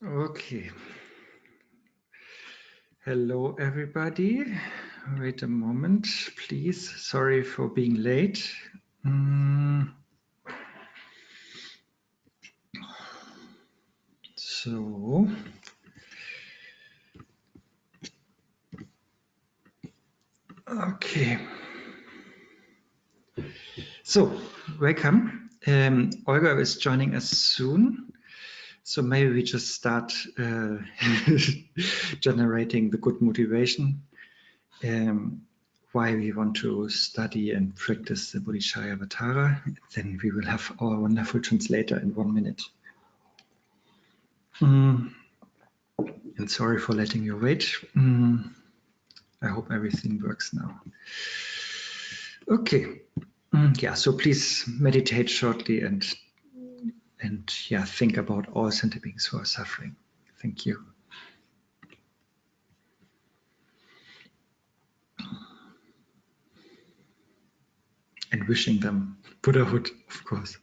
Okay. Hello, everybody. Wait a moment, please. Sorry for being late. So, okay. So, welcome. Olga is joining us soon. So maybe we just start generating the good motivation. Why we want to study and practice the Bodhicharyavatara. Then we will have our wonderful translator in 1 minute. And sorry for letting you wait. I hope everything works now. Okay. Yeah, so please meditate shortly and yeah, think about all sentient beings who are suffering. Thank you. And wishing them Buddhahood, of course.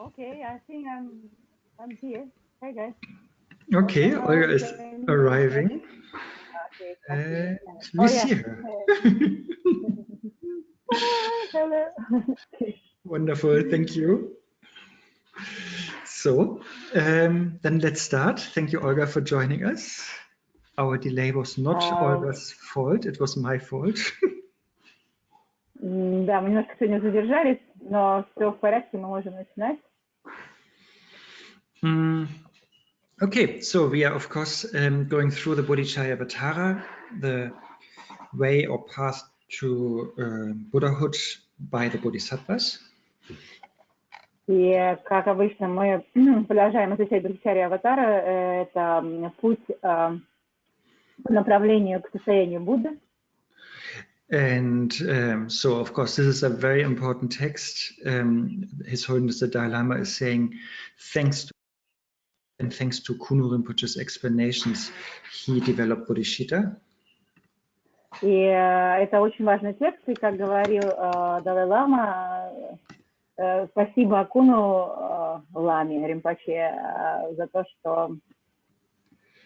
Okay, I think I'm here. Hi guys. Okay, Olga is arriving. Okay. And we see her. Hello. Wonderful, thank you. So, then let's start. Thank you, Olga, for joining us. Our delay was not Olga's fault, it was my fault. Да, мы немножко сегодня задержались, но все в порядке, мы можем начинать. Okay, so we are, of course, going through the Bodhicharyavatara, the way or path to Buddhahood by the Bodhisattvas. И, как обычно, мы продолжаем изучать Бодхичарьяватара. Это путь по направлению к состоянию Будды. And so, of course, this is a very important text. His Holiness the Dalai Lama is saying, thanks to Kunu Rinpoche's explanations, he developed bodhicitta. И это очень важный текст, и, как говорил Далай-лама, спасибо Акуну Ламе Римпоче за то, что...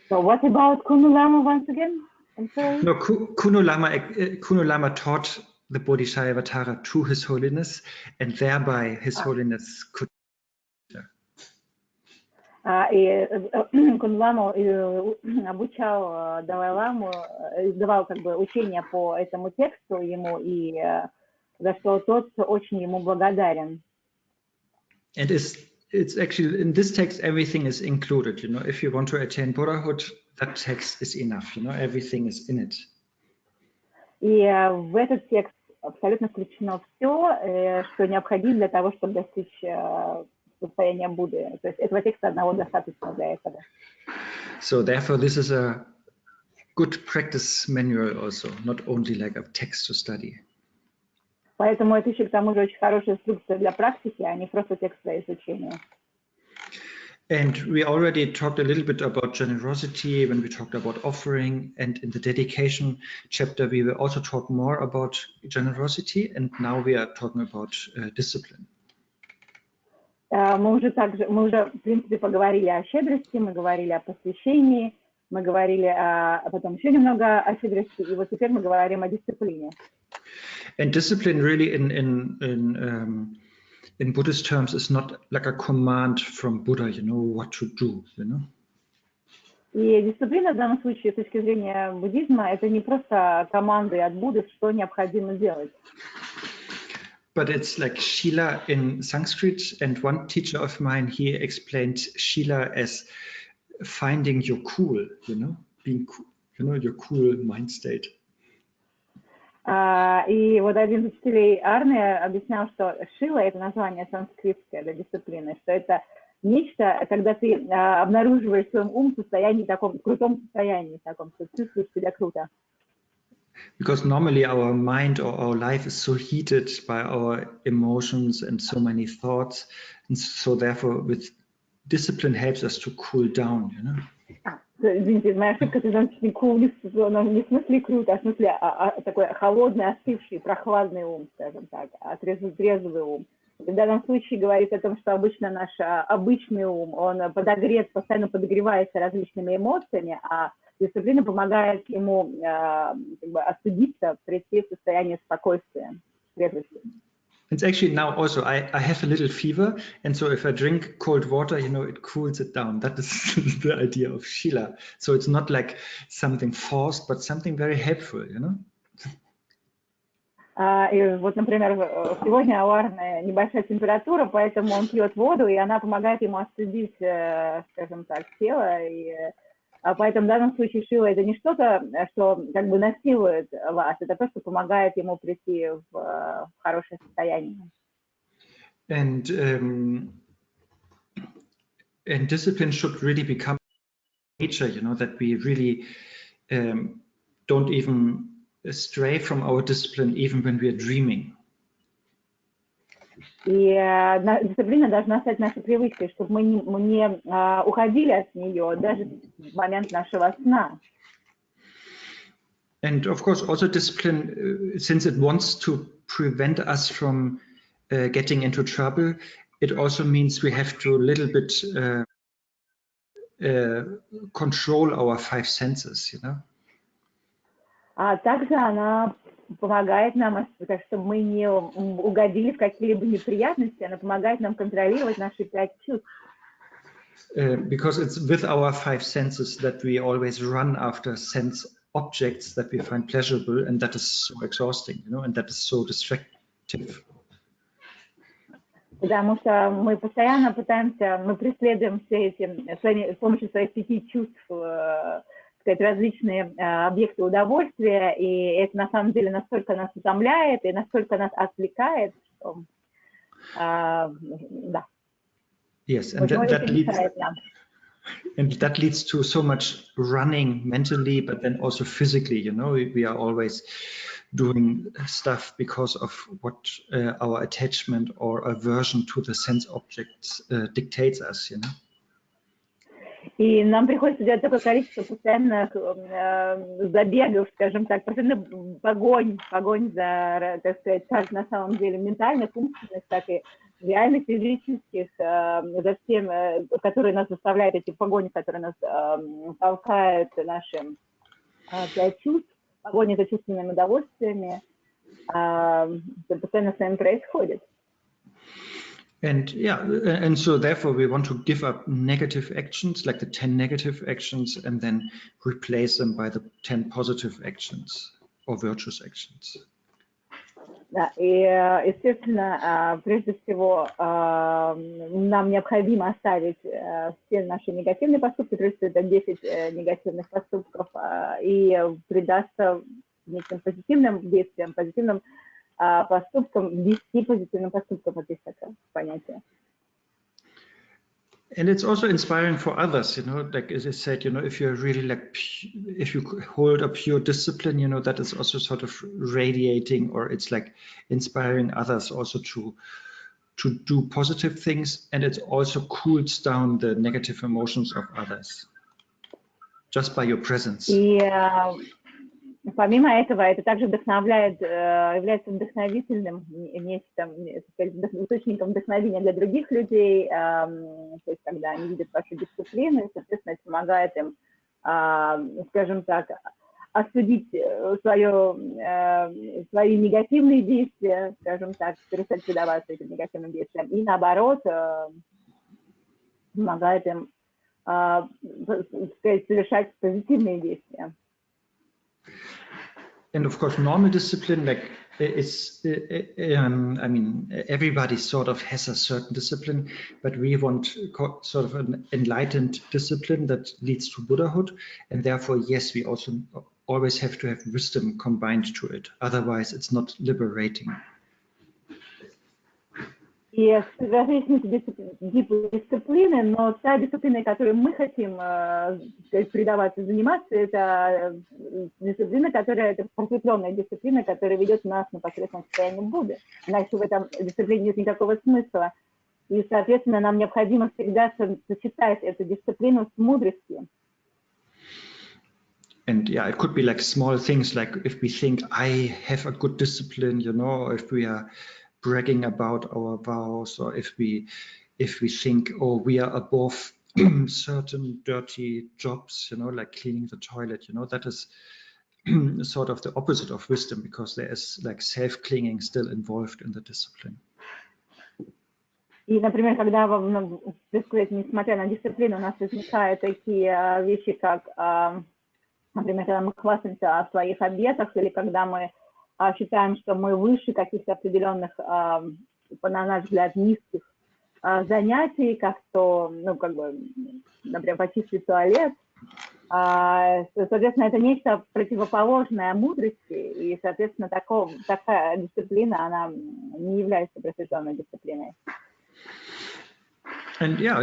So what about Kunu Lama once again? I'm sorry. No, Kunu Lama taught the Bodhicharyavatara to His Holiness, and thereby His Holiness could. И Куну Ламу обучал Далай-ламу, давал как бы учение по этому тексту ему, и за что тот очень ему благодарен. And it's actually in this text everything is included. You know, if you want to attain Buddhahood, that text is enough. You know, everything is in it. И в этот текст абсолютно включено все, что необходимо для того, чтобы достичь состояния Будды. То есть этого текста одного достаточно для этого. So therefore, this is a good practice manual also, not only like a text to study. Поэтому это еще к тому же очень хорошая инструкция для практики, а не просто текст для изучения. And we already talked a little bit about generosity when we talked about offering, and in the dedication chapter we will also talk more about generosity, and now we are talking about discipline. Мы уже в принципе поговорили о щедрости, мы говорили о посвящении, мы говорили потом еще немного о щедрости, и вот теперь мы говорим о дисциплине. And discipline really in Buddhist terms is not like a command from Buddha, you know, what to do, you know. И дисциплина в данном случае, с точки зрения буддизма, это не просто команды от Будды, что необходимо делать. But it's like Shila in Sanskrit, and one teacher of mine, he explained Shila as finding your cool, you know, being cool, you know, your cool mind state. И вот один из учителей Арне объяснял, что шила — это название санскритское для дисциплины, что это нечто, когда ты обнаруживаешь в своем ум состоянии таком, крутом состоянии таком, что чувствуешь себя круто. Because normally our mind or our life is so heated by our emotions and so many thoughts, and so therefore with discipline helps us to cool down, you know. Извините, моя ошибка, это не cool, не в смысле круто, а в смысле такой холодный, остывший, прохладный ум, скажем так, трезвый ум. В данном случае говорит о том, что обычно наш обычный ум, он подогрет, постоянно подогревается различными эмоциями, а дисциплина помогает ему как бы остудиться, прийти в состояние спокойствия, трезвости. It's actually now also, I have a little fever, and so if I drink cold water, you know, it cools it down. That is the idea of Shila. So it's not like something forced, but something very helpful, you know. И вот, например, сегодня у Арне небольшая температура, поэтому он пьет воду, и она помогает ему остудить, скажем так, тело. И поэтому в данном случае Шила — это не что-то, что как бы насилует вас, это то, что помогает ему прийти в хорошее состояние. And discipline should really become nature, you know, that we really don't even stray from our discipline even when we are dreaming. И дисциплина должна стать нашей привычкой, чтобы мы не уходили от нее даже в момент нашего сна. And of course, also discipline, since it wants to prevent us from getting into trouble, it also means we have to a little bit control our five senses, you know. А также она помогает нам, чтобы мы не угодили в какие-либо неприятности, она помогает нам контролировать наши 5 чувств. Because it's with our five senses that we always run after sense objects that we find pleasurable, and that is so exhausting, you know, and that is so destructive. Потому что мы постоянно пытаемся, мы преследуем все эти, с помощью своих 5 чувств, сказать, различные объекты удовольствия, и это на самом деле настолько нас утомляет и настолько нас отвлекает, что, да. Yes, and that leads to so much running mentally, but then also physically, you know, we are always doing stuff because of what our attachment or aversion to the sense objects dictates us, you know. И нам приходится делать такое количество постоянных забегов, скажем так, постоянно погонь за, так сказать, как на самом деле ментальных, умственных, так и реальных физических, за всем, которые нас заставляют, эти погони, которые нас толкают наши 5 чувств, погони за чувственными удовольствиями, постоянно с нами происходит. And yeah, and so therefore we want to give up negative actions, like the 10 negative actions, and then replace them by the 10 positive actions or virtuous actions. Да, и, естественно, прежде всего, нам необходимо оставить все наши негативные поступки, то есть это 10 негативных поступков, и предаться неким позитивным действиям, позитивным поступкам, 10 позитивным поступкам, вот есть такое понятие. And it's also inspiring for others, you know, like as I said, you know, if you're really like, if you hold a pure discipline, you know, that is also sort of radiating, or it's like inspiring others also to do positive things, and it also cools down the negative emotions of others just by your presence. Помимо этого, это также вдохновляет, является вдохновительным источником вдохновения для других людей, то есть когда они видят вашу дисциплину, соответственно, это помогает им, скажем так, осудить свои негативные действия, скажем так, перестать предаваться этим негативным действиям, и наоборот, помогает им, сказать, совершать позитивные действия. And of course, normal discipline, like it's, I mean, everybody sort of has a certain discipline, but we want sort of an enlightened discipline that leads to Buddhahood. And therefore, yes, we also always have to have wisdom combined to it. Otherwise, it's not liberating. И различные типы дисциплины, но та дисциплина, которой мы хотим предаваться, заниматься, это дисциплина, которая, это просветленная дисциплина, которая ведет нас непосредственно к состоянию Будды. Иначе в этом дисциплине нет никакого смысла. И, соответственно, нам необходимо всегда сочетать эту дисциплину с мудростью. And yeah, it could be like small things, like if we think I have a good discipline, you know, or if we are bragging about our vows, or if we think, oh, we are above certain dirty jobs, you know, like cleaning the toilet, you know, that is sort of the opposite of wisdom, because there is like self-clinging still involved in the discipline. И, например, когда, так сказать, несмотря на дисциплину, у нас возникают такие вещи, как, например, когда мы хвастаемся о своих обетах, или когда мы считаем, что мы выше каких-то определенных, на наш взгляд, низких занятий, как то, ну, как бы, например, почистить туалет, соответственно, это нечто противоположное мудрости, и, соответственно, такая дисциплина, она не является просветленной дисциплиной. And yeah,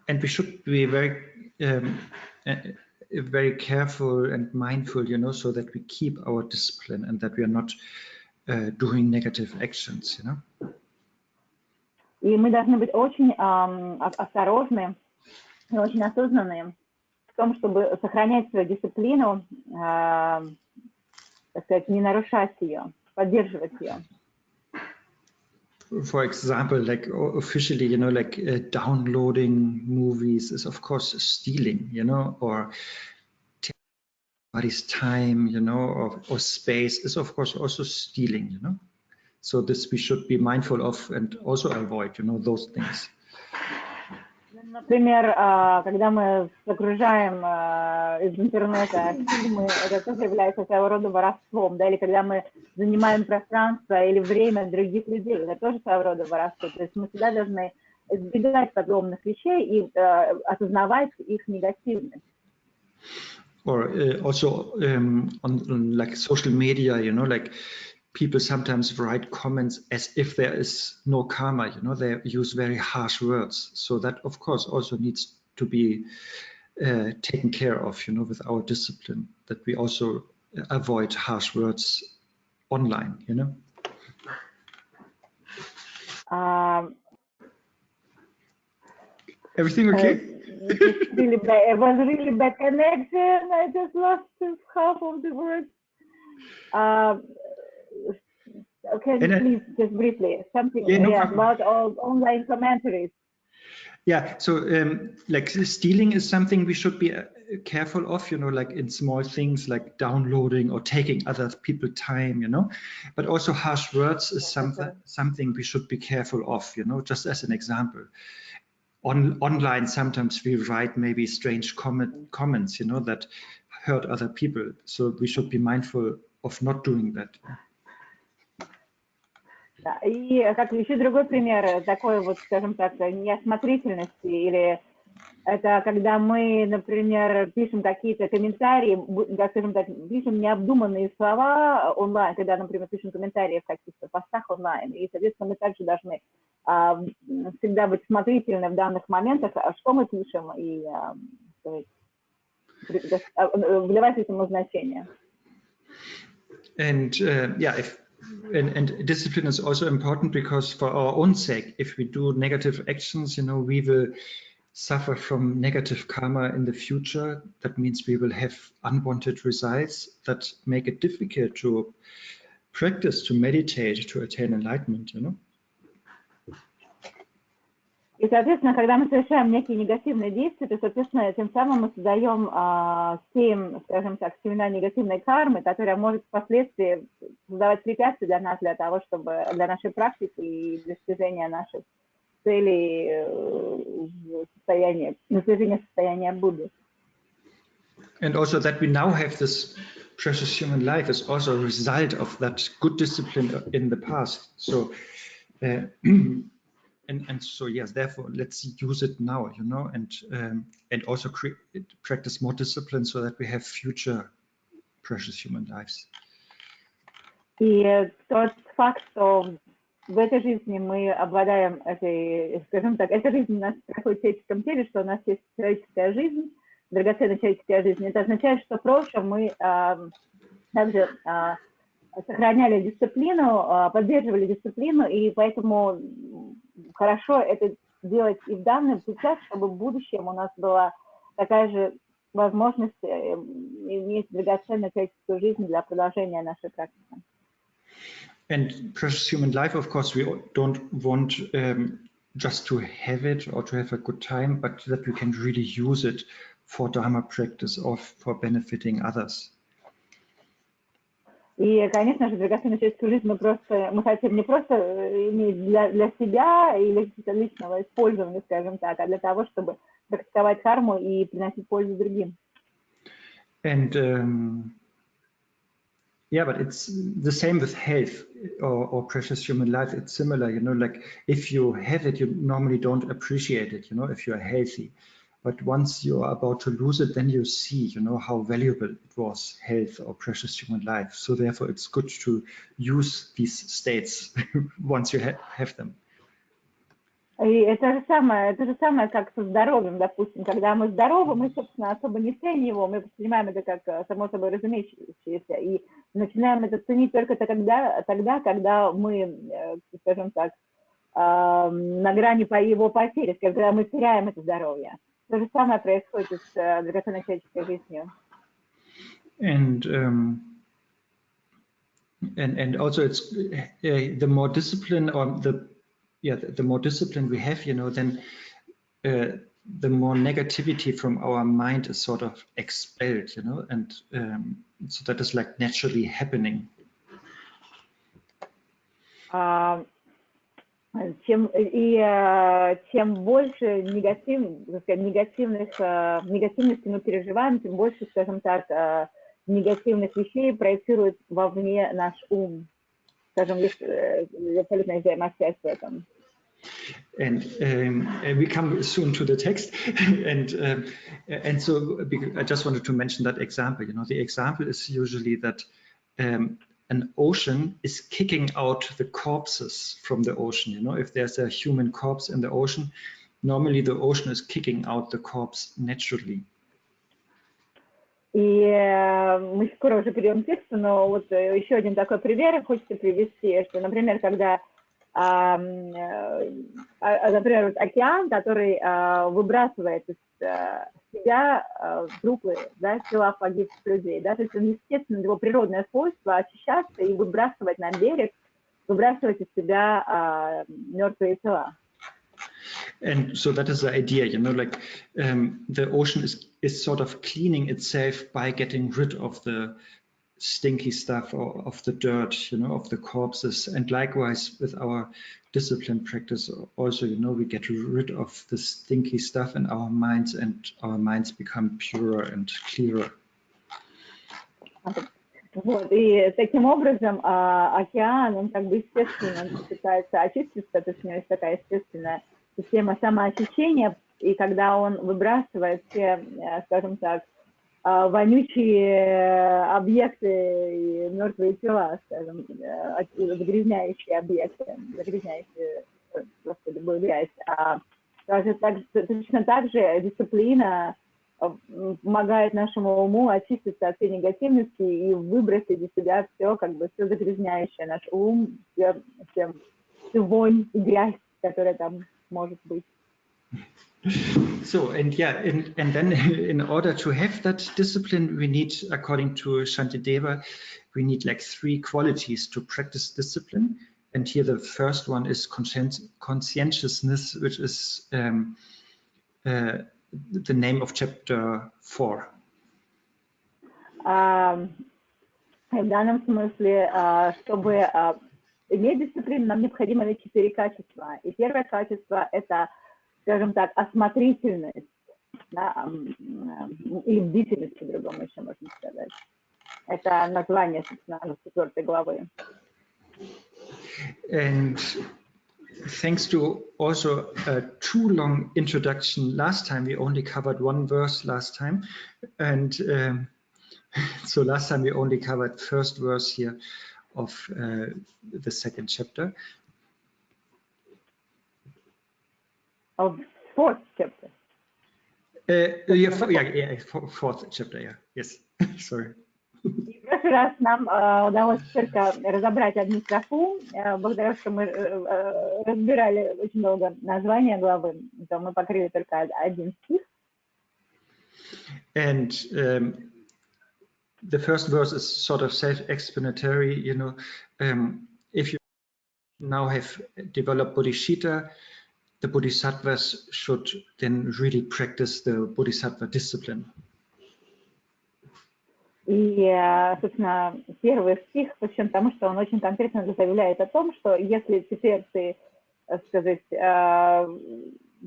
and we should be very careful and mindful, you know, so that we keep our discipline and that we are not doing negative actions, you know. И мы должны быть очень осторожны и очень осознанны в том, чтобы сохранять свою дисциплину, так сказать, не нарушать ее, поддерживать ее. For example, like officially, you know, like downloading movies is of course stealing, you know, or taking somebody's time, you know, or space is of course also stealing, you know. So this we should be mindful of and also avoid, you know, those things. Например, когда мы загружаем из интернета фильмы, это тоже является своего рода воровством, да, или когда мы занимаем пространство или время других людей, это тоже своего рода воровство. То есть мы всегда должны избегать подобных вещей и осознавать их негативность. Or also on like social media, you know, like people sometimes write comments as if there is no karma, you know, they use very harsh words. So that, of course, also needs to be taken care of, you know, with our discipline, that we also avoid harsh words online, you know. Everything okay? It was really bad connection. I just lost half of the words. Okay, please, just briefly, something about all online commentaries. Yeah, so like stealing is something we should be careful of, you know, like in small things like downloading or taking other people's time, you know, but also harsh words is something we should be careful of, you know, just as an example. Online, sometimes we write maybe strange comments, you know, that hurt other people. So we should be mindful of not doing that. Да, и как еще другой пример такой вот, скажем так, неосмотрительности, или это когда мы, например, пишем какие-то комментарии, скажем так, пишем необдуманные слова онлайн, когда, например, пишем комментарии в каких-то постах онлайн, и, соответственно, мы также должны всегда быть смотрительны в данных моментах, что мы пишем, и вливать этому значение. And yeah, and discipline is also important because for our own sake, if we do negative actions, you know, we will suffer from negative karma in the future. That means we will have unwanted results that make it difficult to practice, to meditate, to attain enlightenment, you know. И, соответственно, когда мы совершаем некие негативные действия, то, соответственно, тем самым мы создаем скажем так, семена негативной кармы, которая может впоследствии создавать препятствия для нас, для того, чтобы для нашей практики и достижения наших целей достижения состояния Будды. And also that we now have this precious human life is also a result of that good discipline in the past. So. And so yes, therefore let's use it now, you know, and also practice more discipline so that we have future precious human lives. И тот факт, что в этой жизни мы обладаем этой, скажем так, эта жизнь у нас проходит в человеческом теле, что у нас есть человеческая жизнь, драгоценная человеческая жизнь. Это означает, что в прошлом мы также сохраняли дисциплину, поддерживали дисциплину, и поэтому хорошо это делать и в данном сейчас, чтобы в будущем у нас была такая же возможность иметь драгоценную человеческую жизнь для продолжения нашей практики. And precious human life, of course, we don't want just to have it or to have a good time, but that we can really use it for Dharma practice or for benefiting others. И, конечно же, драгоценную человеческую жизнь мы хотим не просто иметь для себя или для личного использования, скажем так, а для того, чтобы практиковать дхарму и приносить пользу другим. And yeah, but it's the same with health or precious human life. It's similar, you know, like if you have it, you normally don't appreciate it, you know, if you are healthy. But once you are about to lose it, then you see, you know, how valuable it was, health or precious human life. So therefore, it's good to use these states once you have them. И это же самое, как со здоровьем, допустим. Когда мы здоровы, мы, собственно, особо не ценим его, мы воспринимаем это как само собой разумеющееся. И начинаем это ценить только тогда, когда мы, скажем так, на грани его потери, когда мы теряем это здоровье. То же самое происходит с драгоценной человеческой жизнью. And also it's the more discipline or the more discipline we have, you know, then the more negativity from our mind is sort of expelled, you know, and so that is like naturally happening. Чем больше негативности мы переживаем, тем больше, скажем так, негативных вещей проецирует вовне наш ум. Скажем, есть абсолютная взаимосвязь в этом. And we come soon to the text, and so I just wanted to mention that example. You know, the example is usually that an ocean is kicking out the corpses from the ocean. You know, if there's a human corpse in the ocean, normally the ocean is kicking out the corpse naturally. И мы скоро уже перейдем к тексту, но вот еще один такой пример хочется привести, что, например, когда, например, вот океан, который выбрасывает из себя трупы, да, тела погибших людей, да, то есть он, естественно, его природное свойство очищаться и выбрасывать на берег, выбрасывать из себя мертвые тела. And so that is the idea, you know, like the ocean is sort of cleaning itself by getting rid of the stinky stuff or of the dirt, you know, of the corpses. And likewise with our discipline practice also, you know, we get rid of the stinky stuff in our minds and our minds become purer and clearer. Вот, и таким образом океан, он как бы естественно пытается очиститься, то есть у него есть такая естественная система самоочищения, и когда он выбрасывает все, скажем так, вонючие объекты и мертвые тела, скажем, загрязняющие объекты, загрязняющие просто любую грязь. Точно так же дисциплина помогает нашему уму очиститься от всей негативности и выбросить из себя все, как бы, все загрязняющее наш ум, всю вонь и грязь, которая там может быть. So, and yeah, and then in order to have that discipline, we need, according to Shantideva, we need like 3 qualities to practice discipline. And here the first one is conscientiousness, which is the name of chapter 4. В данном смысле, чтобы иметь дисциплину, нам необходимо иметь 4 качества. И первое качество – это, скажем так, осмотрительность, да, или бдительность, по-другому еще можно сказать. Это название, собственно, 4 главы. And thanks to also a too long introduction last time, we only covered 1 verse last time, and So last time we only covered first verse here of the second chapter. Of fourth chapter. Fourth chapter, yeah. Yes, sorry. И в прошлый раз нам удалось только разобрать одну строфу, благодаря что мы разбирали очень долго название главы, то мы покрыли только один стих. And the first verse is sort of self-explanatory, you know. If you now have developed bodhichitta, the bodhisattvas should then really practice the bodhisattva discipline. И, собственно, первый стих посвящен тому, что он очень конкретно заявляет о том, что если теперь ты, так сказать,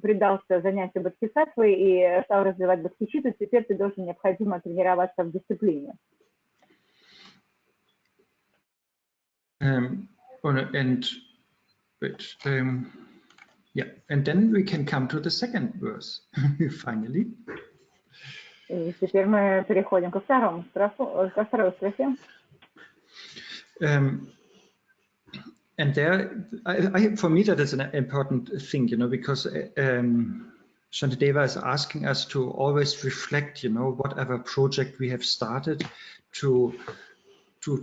предался занятию бодхисаттвой и стал развивать бодхичитту, теперь ты должен необходимо тренироваться в дисциплине. And then we can come to the second verse, finally. И теперь мы переходим ко второй строфе. And there, for me, that is an important thing, you know, because Shantideva is asking us to always reflect, you know, whatever project we have started, to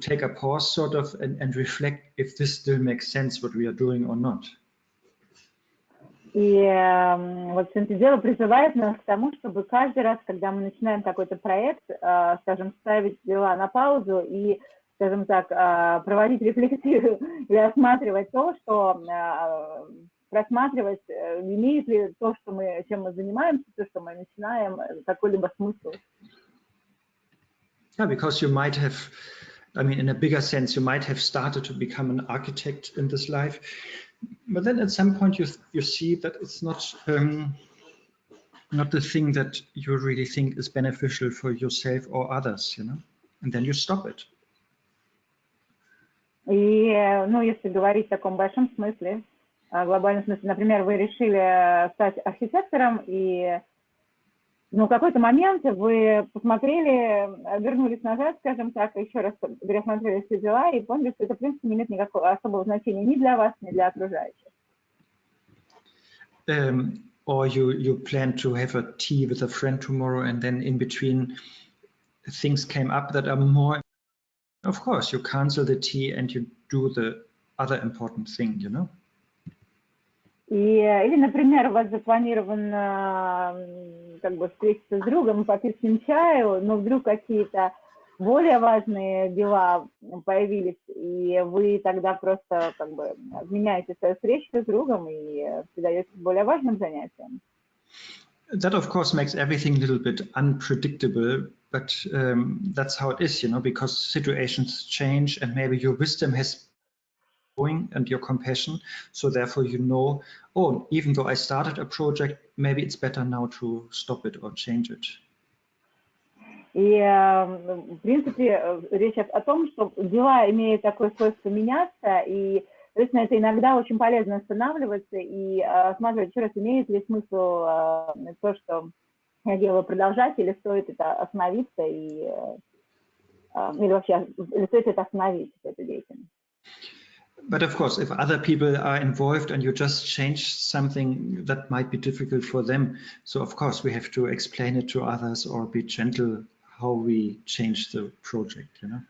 take a pause, sort of, and reflect if this still makes sense, what we are doing or not. И вот Shantideva призывает нас к тому, чтобы каждый раз, когда мы начинаем какой-то проект, скажем, ставить дела на паузу и, скажем так, проводить рефлексию или осматривать то, что просматривать, имеет ли то, что мы, чем мы занимаемся, то, что мы начинаем, какой-либо смысл. Yeah, because you might have, I mean, in a bigger sense, you might have started to become an architect in this life, but then at some point you see that it's not the thing that you really think is beneficial for yourself or others, you know, and then you stop it. И, ну, если говорить в таком большом смысле, глобальном смысле, например, вы решили стать архитектором, и в какой-то момент вы посмотрели, вернулись назад, скажем так, еще раз пересмотрели все дела и поняли, что это, в принципе, не имеет никакого особого значения ни для вас, ни для окружающих. Or you plan to have a tea with a friend tomorrow, and then in between things came up that are more. Of course, you cancel the tea and you do the other important thing, you know. Или, например, у вас запланирован как бы встретиться с другом, попить с ним чаю, но вдруг какие-то более важные дела появились, и вы тогда просто как бы меняете свою встречу с другом и предаетесь более важным занятиям. That, of course, makes everything a little bit unpredictable, but that's how it is, you know, because situations change and maybe your wisdom has going and your compassion, so therefore you know, oh, even though I started a project, maybe it's better now to stop it or change it. И, в принципе, речь о том, что дела имеют такое свойство меняться, и, соответственно, это иногда очень полезно останавливаться и осматривать еще раз, имеет ли смысл то, что я делаю, продолжать, или стоит это остановиться, или вообще, или стоит это остановить, эту деятельность. But of course, if other people are involved and you just change something, that might be difficult for them. So of course, we have to explain it to others or be gentle how we change the project, you know.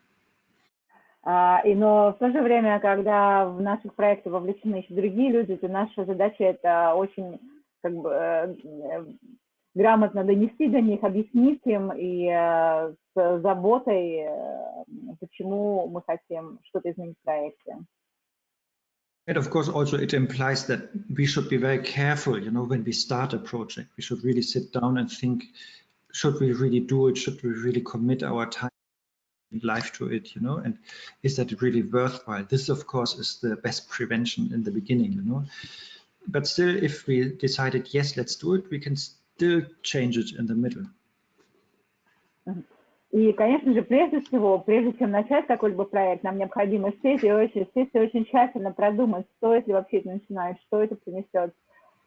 Но в то же время, когда в наших проектах вовлечены еще другие люди, то наша задача это очень как бы грамотно донести до них, объяснить им и с заботой, почему мы хотим что-то изменить в проекте. And of course, also it implies that we should be very careful, you know, when we start a project. We should really sit down and think, should we really do it? Should we really commit our time and life to it, you know? And is that really worthwhile? This, of course, is the best prevention in the beginning, you know? But still, if we decided, yes, let's do it, we can still change it in the middle. И, конечно же, прежде всего, прежде чем начать какой-либо проект, нам необходимо сесть и очень тщательно продумать, стоит ли вообще это начинать, что это принесет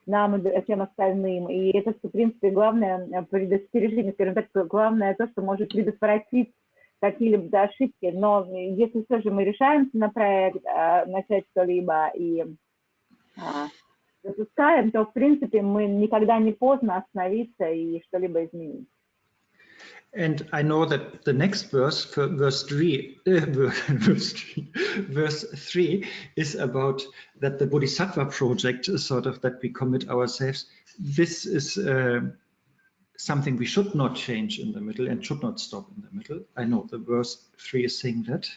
нам и всем остальным. И это, в принципе, главное предостережение, скажем так, главное то, что может предотвратить какие-либо ошибки, но если все же мы решаемся на проект, начать что-либо и запускаем, то в принципе мы никогда не поздно остановиться и что-либо изменить. And I know that the next verse, verse 3, verse 3 is about that the Bodhisattva project is sort of that we commit ourselves. This is something we should not change in the middle and should not stop in the middle. I know the verse 3 is saying that.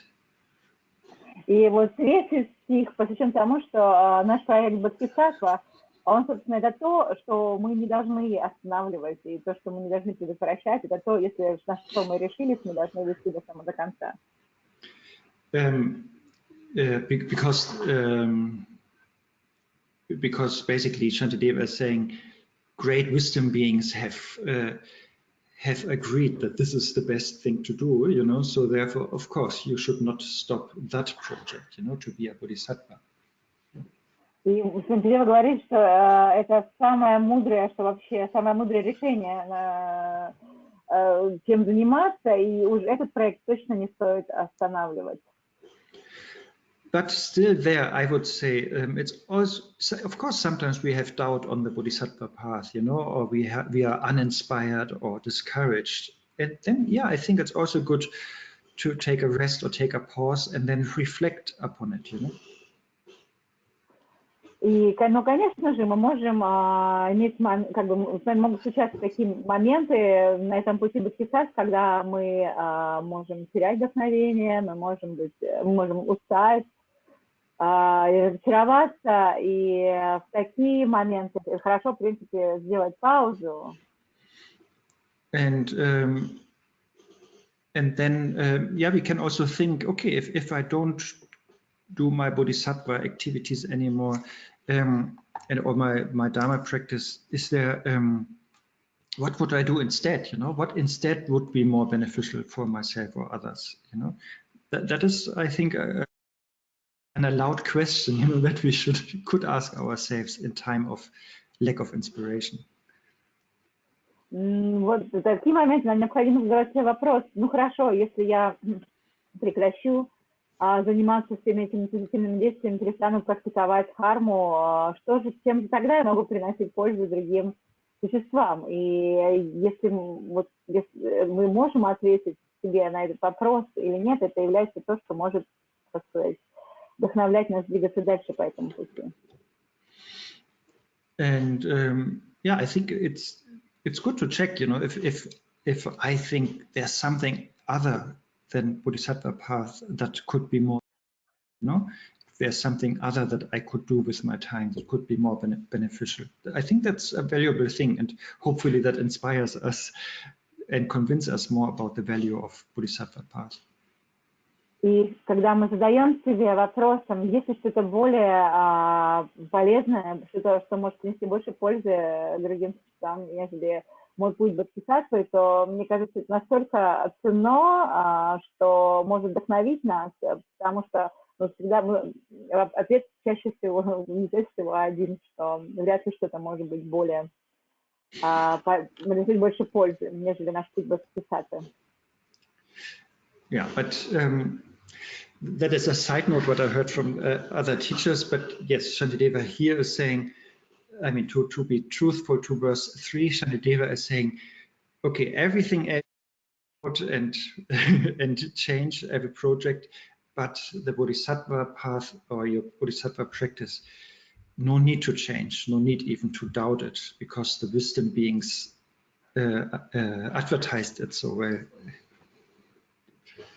И вот третий стих посвящен тому, что наш проект Бодхисаттва, он, собственно, это то, что мы не должны останавливать, и то, что мы не должны предотвращать, это то, если на что мы решились, мы должны вести до самого конца. Because basically Shantideva is saying great wisdom beings have agreed that this is the best thing to do, you know, so therefore, of course, you should not stop that project, you know, to be a bodhisattva. И Shantideva говорит, что это самое мудрое, что вообще самое мудрое решение, чем заниматься, и уже этот проект точно не стоит останавливать. But still there, I would say, it's also, of course, sometimes we have doubt on the Bodhisattva path, you know, or we are uninspired or discouraged. And then, yeah, I think it's also good to take a rest or take a pause and then reflect upon it, you know. И, ну, конечно же, мы можем иметь, как бы, могут случаться такие моменты на этом пути бодхисаттвы, когда мы можем терять вдохновение, мы можем устать, и разочароваться, и в такие моменты хорошо, в принципе, сделать паузу. And then, yeah, we can also think, okay, if I don't do my bodhisattva activities anymore, or my dharma practice, is there, what would I do instead? You know, what instead would be more beneficial for myself or others? You know, that is, I think, an allowed question, you know, that we could ask ourselves in time of lack of inspiration. Вот в такие моменты нам необходимо задавать себе вопрос: ну хорошо, если я прекращу заниматься всеми этими позитивными действиями, перестану практиковать дхарму, что же, чем же тогда я могу приносить пользу другим существам? И если мы можем ответить себе на этот вопрос или нет, это является то, что может, так сказать, вдохновлять нас двигаться дальше по этому пути. And yeah, I think it's good to check, you know, if I think there's something other than Bodhisattva path that could be more, you know, if there's something other that I could do with my time that could be more beneficial. I think that's a valuable thing, and hopefully that inspires us and convinces us more about the value of Bodhisattva path. И когда мы задаем себе вопросом, есть ли что-то более полезное, что может принести больше пользы другим существам, нежели мой путь бодхисаттвы, то, мне кажется, это настолько ценно, что может вдохновить нас, потому что всегда ответ чаще всего, не чаще всего один, что вряд ли что-то может быть более, приносить больше пользы, нежели наш путь бодхисаттвы. Yeah, but that is a side note what I heard from other teachers. But yes, Shantideva here is saying, I mean, to be truthful to verse 3, Shantideva is saying, okay, everything else and change every project, but the Bodhisattva path or your Bodhisattva practice, no need to change, no need even to doubt it, because the wisdom beings advertised it so well.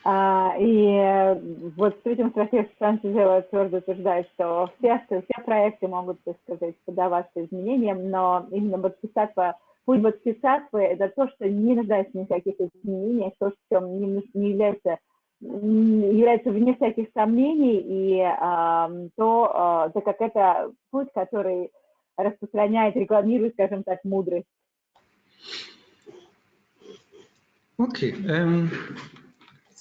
И вот в третьем строке Shantideva твердо утверждает, что все проекты могут, так сказать, поддаваться изменениям, но именно бодхисаттва, путь бодхисаттвы — это то, что не нуждается в никаких изменениях, то, что не является вне всяких сомнений, и так как это путь, который распространяет, рекламирует, скажем так, мудрость. Okay.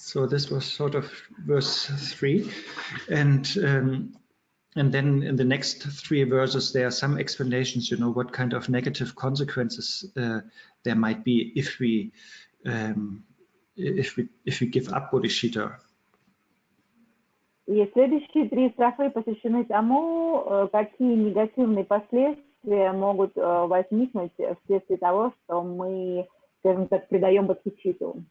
So this was sort of verse 3, and then in the next 3 verses there are some explanations, you know, what kind of negative consequences there might be if we if we give up bodhicitta. И следующие 3 строфы посвящены тому, какие негативные последствия могут возникнуть вследствие того, что мы, скажем так, предаем бодхичитту.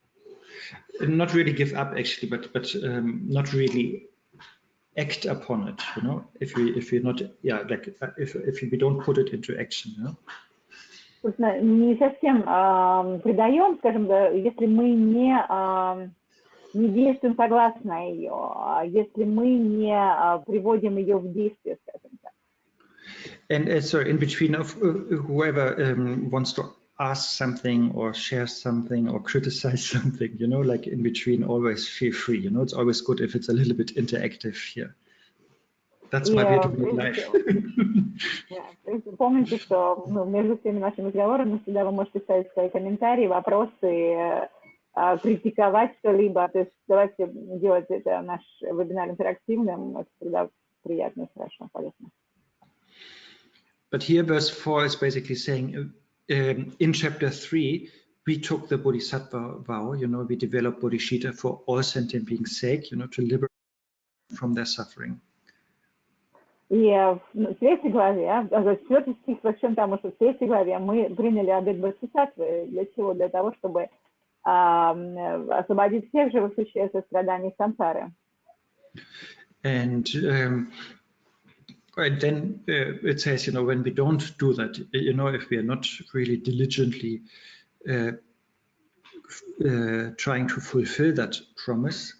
Not really give up actually, but not really act upon it, you know, if we not, yeah, like if we don't put it into action, you know. Собственно, не совсем предаем, скажем, если мы не действуем согласно ее, если мы не приводим ее в действие, скажем так. And so in between of whoever wants to ask something or share something or criticize something, you know, like in between, always feel free, you know, it's always good if it's a little bit interactive here. That's why we're doing it live. Помните, что между всеми нашими разговорами всегда вы можете ставить свои комментарии, вопросы, критиковать что-либо. То есть давайте делать это наш вебинар интерактивным, это всегда приятно, хорошо, полезно. But here verse 4 is basically saying, in chapter 3, we took the Bodhisattva vow, you know, we developed bodhicitta for all sentient beings' sake, you know, to liberate from their suffering. И в 3 главе, 4 стих посвящен тому, что в 3 главе мы приняли обет Бодхисаттвы. Для чего? Для того, чтобы освободить всех живых существ от страданий сансары. And then it says, you know, when we don't do that, you know, if we are not really diligently trying to fulfill that promise.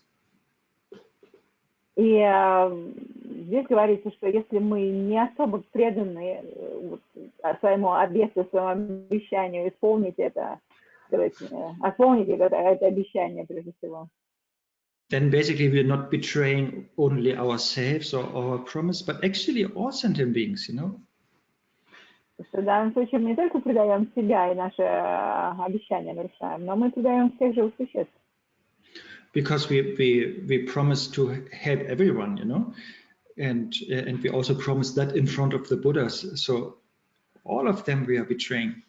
И здесь говорится, что если мы не особо преданы своему обету, своему обещанию исполнить это, исполнить это обещание прежде всего. Then basically we're not betraying only ourselves or our promise, but actually all sentient beings, you know. В данном случае мы не только предаем себя и наше обещание нарушаем, но мы предаем всех живых существ. Because we promise to help everyone, you know, and we also promise that in front of the Buddhas. So all of them we are betraying.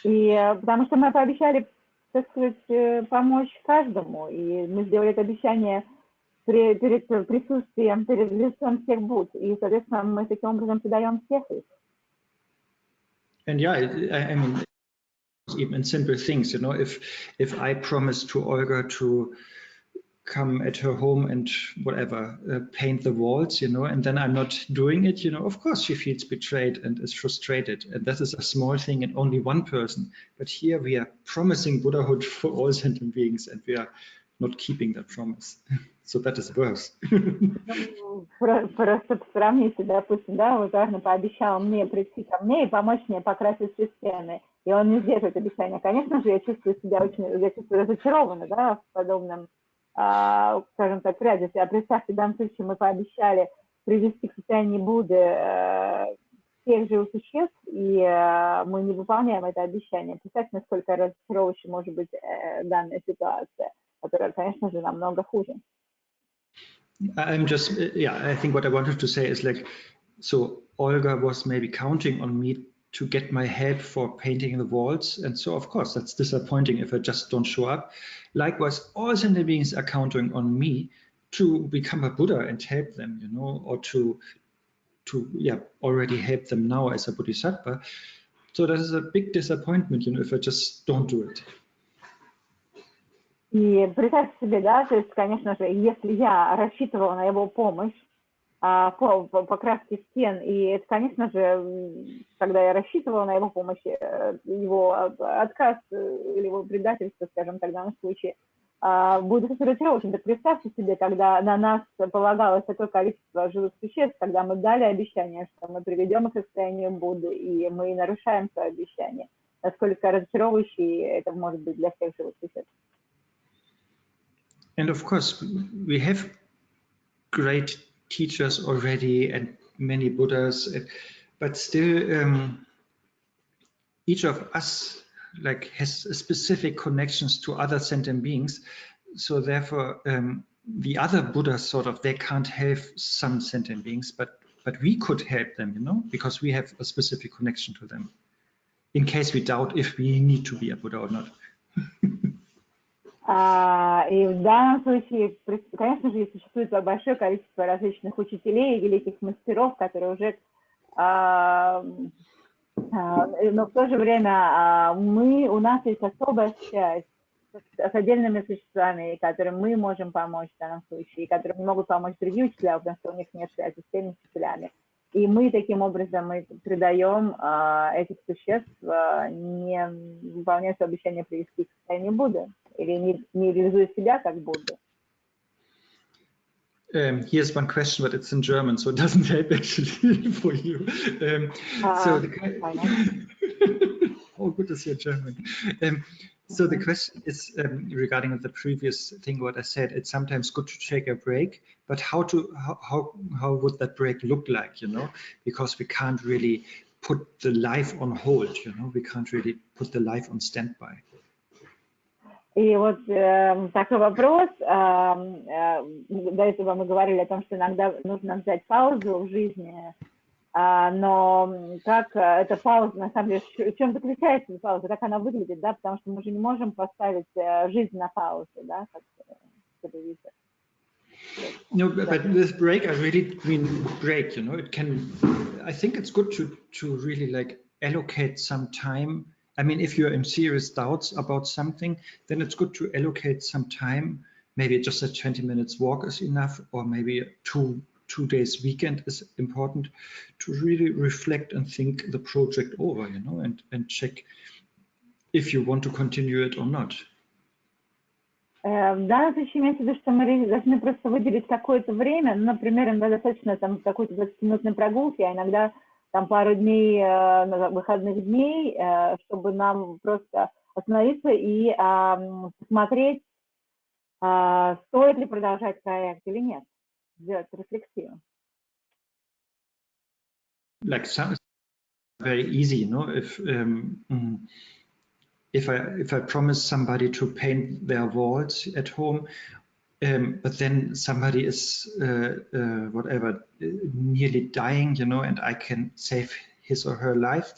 И потому что мы пообещали, так сказать, помочь каждому, и мы сделали это обещание перед присутствием, перед лицом всех Будд, и, соответственно, мы таким образом предаем всех их. And yeah, I mean, even in simple things, you know, if I promise to Olga to come at her home and whatever, paint the walls, you know, and then I'm not doing it, you know, of course she feels betrayed and is frustrated. And that is a small thing in only one person. But here we are promising Buddhahood for all sentient beings and we are not keeping that promise. So that is worse. Просто сравните, допустим, да, вот Арне пообещал мне прийти ко мне и помочь мне покрасить все стены, и он не сдерживает обещания. Конечно же, я чувствую разочарованно, да, в подобном, скажем так, ряде. А представьте, в данном случае мы пообещали привести к состоянию Будды всех живых существ, и мы не выполняем это обещание. Представьте, насколько разочаровывающей может быть данная ситуация, которая, конечно же, намного хуже. I'm just, yeah, I think what I wanted to say is like, so Olga was maybe counting on me to get my help for painting the walls. And so, of course, that's disappointing if I just don't show up. Likewise, all sentient beings are counting on me to become a Buddha and help them, you know, or to already help them now as a Bodhisattva. So that is a big disappointment, you know, if I just don't do it. И представьте себе, да, то есть, конечно же, если я рассчитывала на его помощь по покраске стен, и это, конечно же, когда я рассчитывала на его помощь, его отказ или его предательство, скажем так, в данном случае, будет разочаровывать. Так представьте себе, когда на нас полагалось такое количество живых существ, когда мы дали обещание, что мы приведем их к состоянию Будды, и мы нарушаем свое обещание, насколько разочаровывающий это может быть для всех живых существ. And of course, we have great teachers already and many Buddhas, but still each of us like has specific connections to other sentient beings. So therefore, the other Buddhas sort of, they can't help some sentient beings, but we could help them, you know, because we have a specific connection to them, in case we doubt if we need to be a Buddha or not. И в данном случае, конечно же, существует большое количество различных учителей, великих мастеров, которые уже, но в то же время у нас есть особая связь с отдельными существами, которым мы можем помочь в данном случае, и которым не могут помочь другие учителя, потому что у них нет связи с теми учителями. И мы таким образом придаем этих существ, не выполняя свое обещание привести к состоянию Будды, или не реализуя себя как Будду. Here's one question, but it's in German, so it doesn't help actually for you. How good is your German? So the question is regarding the previous thing, what I said. It's sometimes good to take a break, but how would that break look like? You know, because we can't really put the life on hold. You know, we can't really put the life on standby. И вот такой вопрос. До этого мы говорили о том, что иногда нужно взять паузу в жизни, но как эта пауза, на самом деле, в чем заключается эта пауза, как она выглядит, да, потому что мы же не можем поставить жизнь на паузу, да, как телевизор. No, but with break, I really mean break, you know, it can, I think it's good to really like allocate some time. I mean, if you're in serious doubts about something, then it's good to allocate some time. Maybe just a 20 minutes walk is enough, or maybe a two days weekend is important to really reflect and think the project over, you know, and check if you want to continue it or not. В данном случае имеется в виду, что мы должны просто выделить какое-то время, ну, например, иногда достаточно там какой-то 20-минутной прогулки, а иногда там пару дней, выходных дней, чтобы нам просто остановиться и посмотреть, стоит ли продолжать проект или нет, сделать рефлексию. Like sounds very easy, you know, if I promise somebody to paint their walls at home, but then somebody is whatever nearly dying, you know, and I can save his or her life,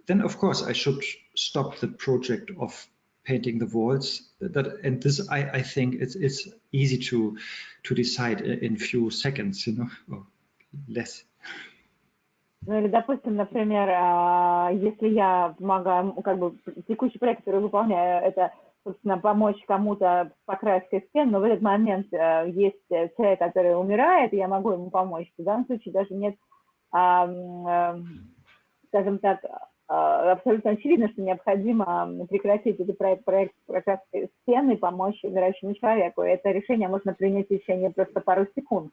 then of course I should stop the project of painting the walls. And this I think it's easy to decide in few seconds, you know, or less. Ну или, допустим, например, если я помогаю, как бы текущий проект, который выполняю, это, собственно, помочь кому-то с покраской стен, но в этот момент есть человек, который умирает, и я могу ему помочь. В данном случае даже нет, скажем так, абсолютно очевидно, что необходимо прекратить этот проект покраски стен и помочь умирающему человеку. Это решение можно принять в течение просто пару секунд.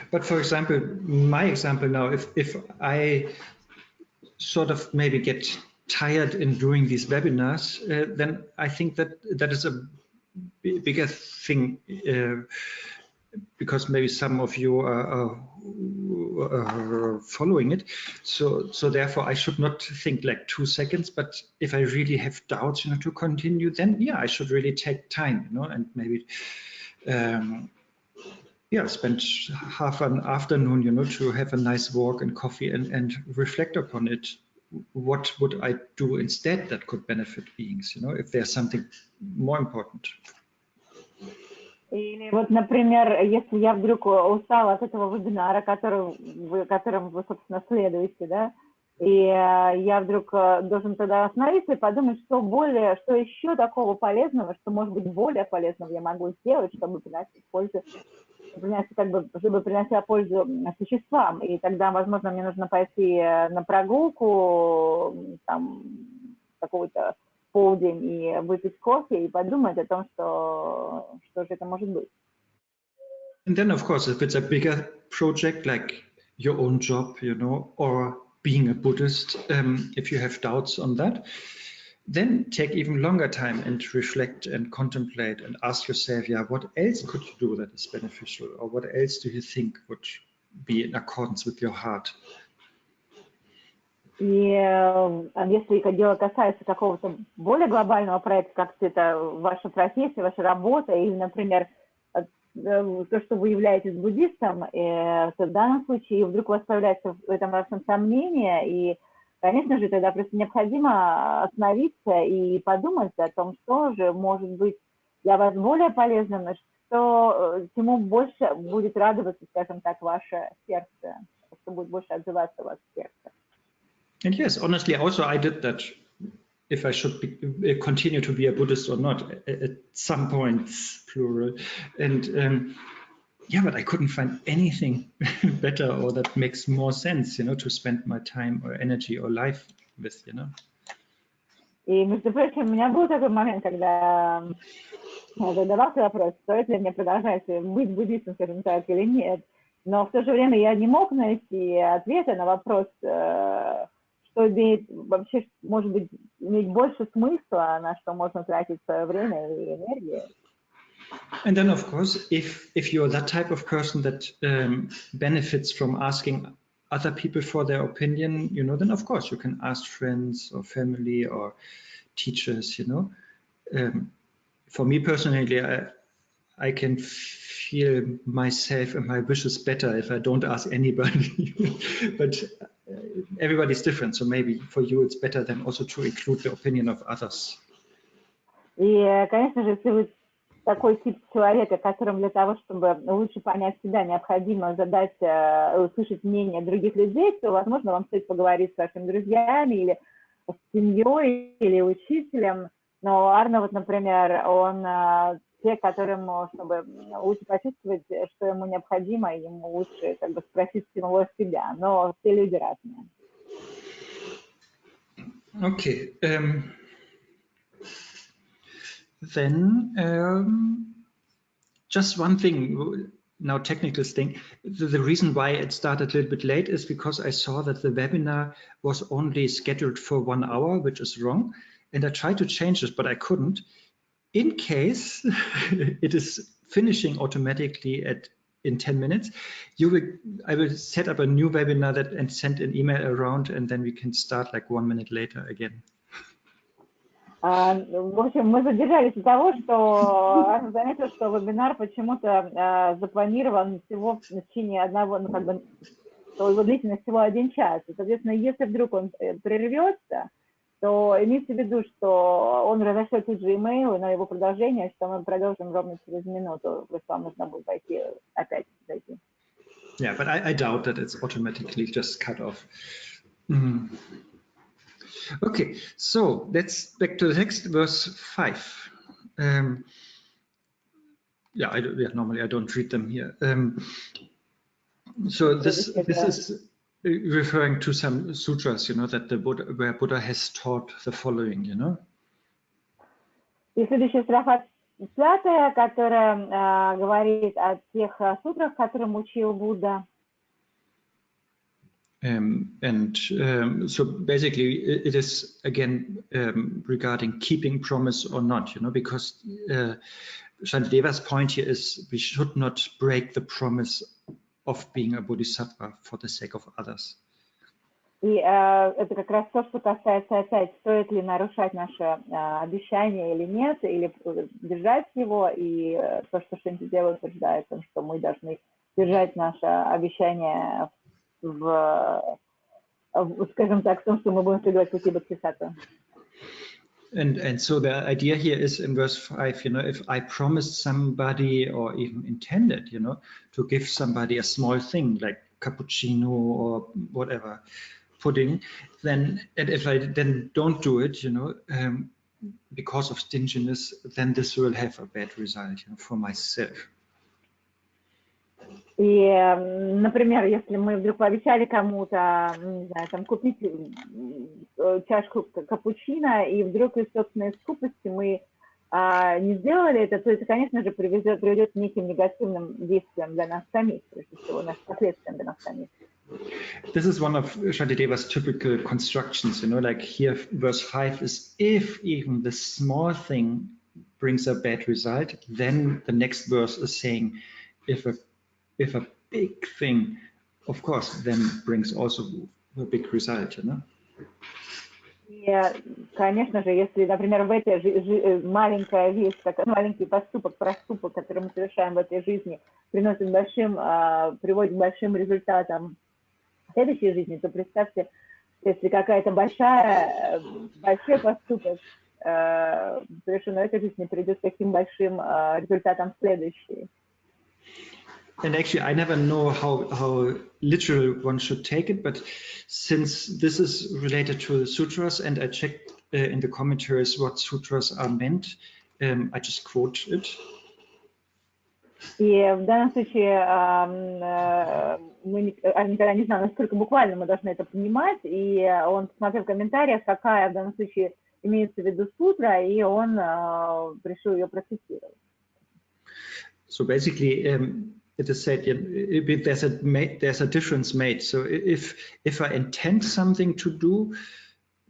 But for example, my example now, if I sort of maybe get tired in doing these webinars, then I think that is a bigger thing, because maybe some of you are following it. So therefore I should not think like 2 seconds, but if I really have doubts, you know, to continue, then yeah, I should really take time, you know, and maybe spend half an afternoon, you know, to have a nice walk and coffee and reflect upon it. What would I do instead that could benefit beings, you know, if there's something more important? Или вот, например, если я вдруг устала от этого вебинара, которым вы, собственно, следуете, да, и я вдруг должен тогда остановиться и подумать, что еще такого полезного, что, может быть, более полезного я могу сделать, чтобы приносить пользу, чтобы приносить пользу существам. И тогда, возможно, мне нужно пойти на прогулку, там, какой-то полдень и выпить кофе и подумать о том, что же это может быть. And then, of course, if it's a bigger project like your own job, you know, or being a Buddhist, if you have doubts on that, then take even longer time and reflect and contemplate and ask yourself, yeah, what else could you do that is beneficial, or what else do you think would be in accordance with your heart? И если дело касается какого-то более глобального проекта, как это ваша профессия, ваша работа, или, например, то, что вы являетесь буддистом, то в данном случае вдруг у вас появляется в этом вашем сомнение, и конечно же, тогда просто необходимо остановиться и подумать о том, что же может быть для вас более полезным, чему больше будет радоваться, скажем так, ваше сердце, что будет больше отзываться у вас в сердце. And yes, honestly, also I did that. If I should continue to be a Buddhist or not, at some points, plural. And yeah, but I couldn't find anything better or that makes more sense, to spend my time or energy or life with, И, между прочим, у меня был такой момент, когда задавался вопрос, стоит ли мне продолжать быть буддистом, скажем так, или нет. Но в то же время я не мог найти ответа на вопрос, что имеет вообще, может быть, иметь больше смысла, на что можно тратить свое время и энергию. And then, of course, if you're that type of person that benefits from asking other people for their opinion, then of course you can ask friends or family or teachers, For me personally, I can feel myself and my wishes better if I don't ask anybody. But everybody's different, so maybe for you it's better then also to include the opinion of others. И, конечно же, если вы такой тип человека, которым для того, чтобы лучше понять себя, необходимо услышать мнение других людей, то, возможно, вам стоит поговорить с вашими друзьями или с семьей, или учителем. Но Арне, вот, например, он те, которым, чтобы лучше почувствовать, что ему необходимо, ему лучше спросить самого себя. Но все люди разные. Okay. Then just one thing, now technical thing. The reason why it started a little bit late is because I saw that the webinar was only scheduled for 1 hour, which is wrong. And I tried to change this, but I couldn't. In case it is finishing automatically in 10 minutes, I will set up a new webinar and send an email around, and then we can start like 1 minute later again. В общем, мы задержались от того, что Арне заметил, что вебинар почему-то запланирован всего в течение одного, что его длительность всего 1 час. И, соответственно, если вдруг он прервется, то имейте в виду, что он разошлет тут же имейл на его продолжение, что мы продолжим ровно через минуту. Просто вам нужно будет опять зайти. Yeah, but I doubt that it's automatically just cut off. Okay, so let's back to the text, verse 5. Normally I don't read them here. So this is referring to some sutras, that where Buddha has taught the following, И следующая строфа 5, которая говорит о тех сутрах, которым учил Будда. So basically it is again regarding keeping promise or not, because Shantideva's point here is we should not break the promise of being a bodhisattva for the sake of others. И это как раз то, что касается опять, стоит ли нарушать наше обещание или нет, или держать его, и то, что Shantideva утверждает, что мы должны держать наше обещание скажем так, в том, что мы будем следовать пути Bodhisattva. And so the idea here is in verse 5, if I promised somebody or even intended, to give somebody a small thing like cappuccino or whatever, pudding, and if I then don't do it, because of stinginess, then this will have a bad result, for myself. И, например, если мы вдруг пообещали кому-то, не знаю, купить чашку капучино, и вдруг из собственной скупости мы не сделали это, то это, конечно же, приведет к неким негативным действиям для нас самих, прежде всего, последствиям для нас самих. This is one of Shantideva's typical constructions, like here, verse 5 is if even the small thing brings a bad result, then the next verse is saying if a big thing, of course, then brings also a big result, И, конечно же, если, например, в этой маленькая вещь, маленький проступок, который мы совершаем в этой жизни, приводит к большим результатам в следующей жизни, то представьте, Если какая-то большой поступок совершено в этой жизни, приведет к таким большим результатам следующей. And actually, I never know how literal one should take it, but since this is related to the sutras, and I checked in the commentaries what sutras are meant, I just quote it. И в данном случае мы никогда не знаем, насколько буквально мы должны это понимать, и он посмотрел в комментариях, какая в данном случае имеется в виду сутра, и он решил ее процитировать. So basically, it is said there's a difference made. So if I intend something to do,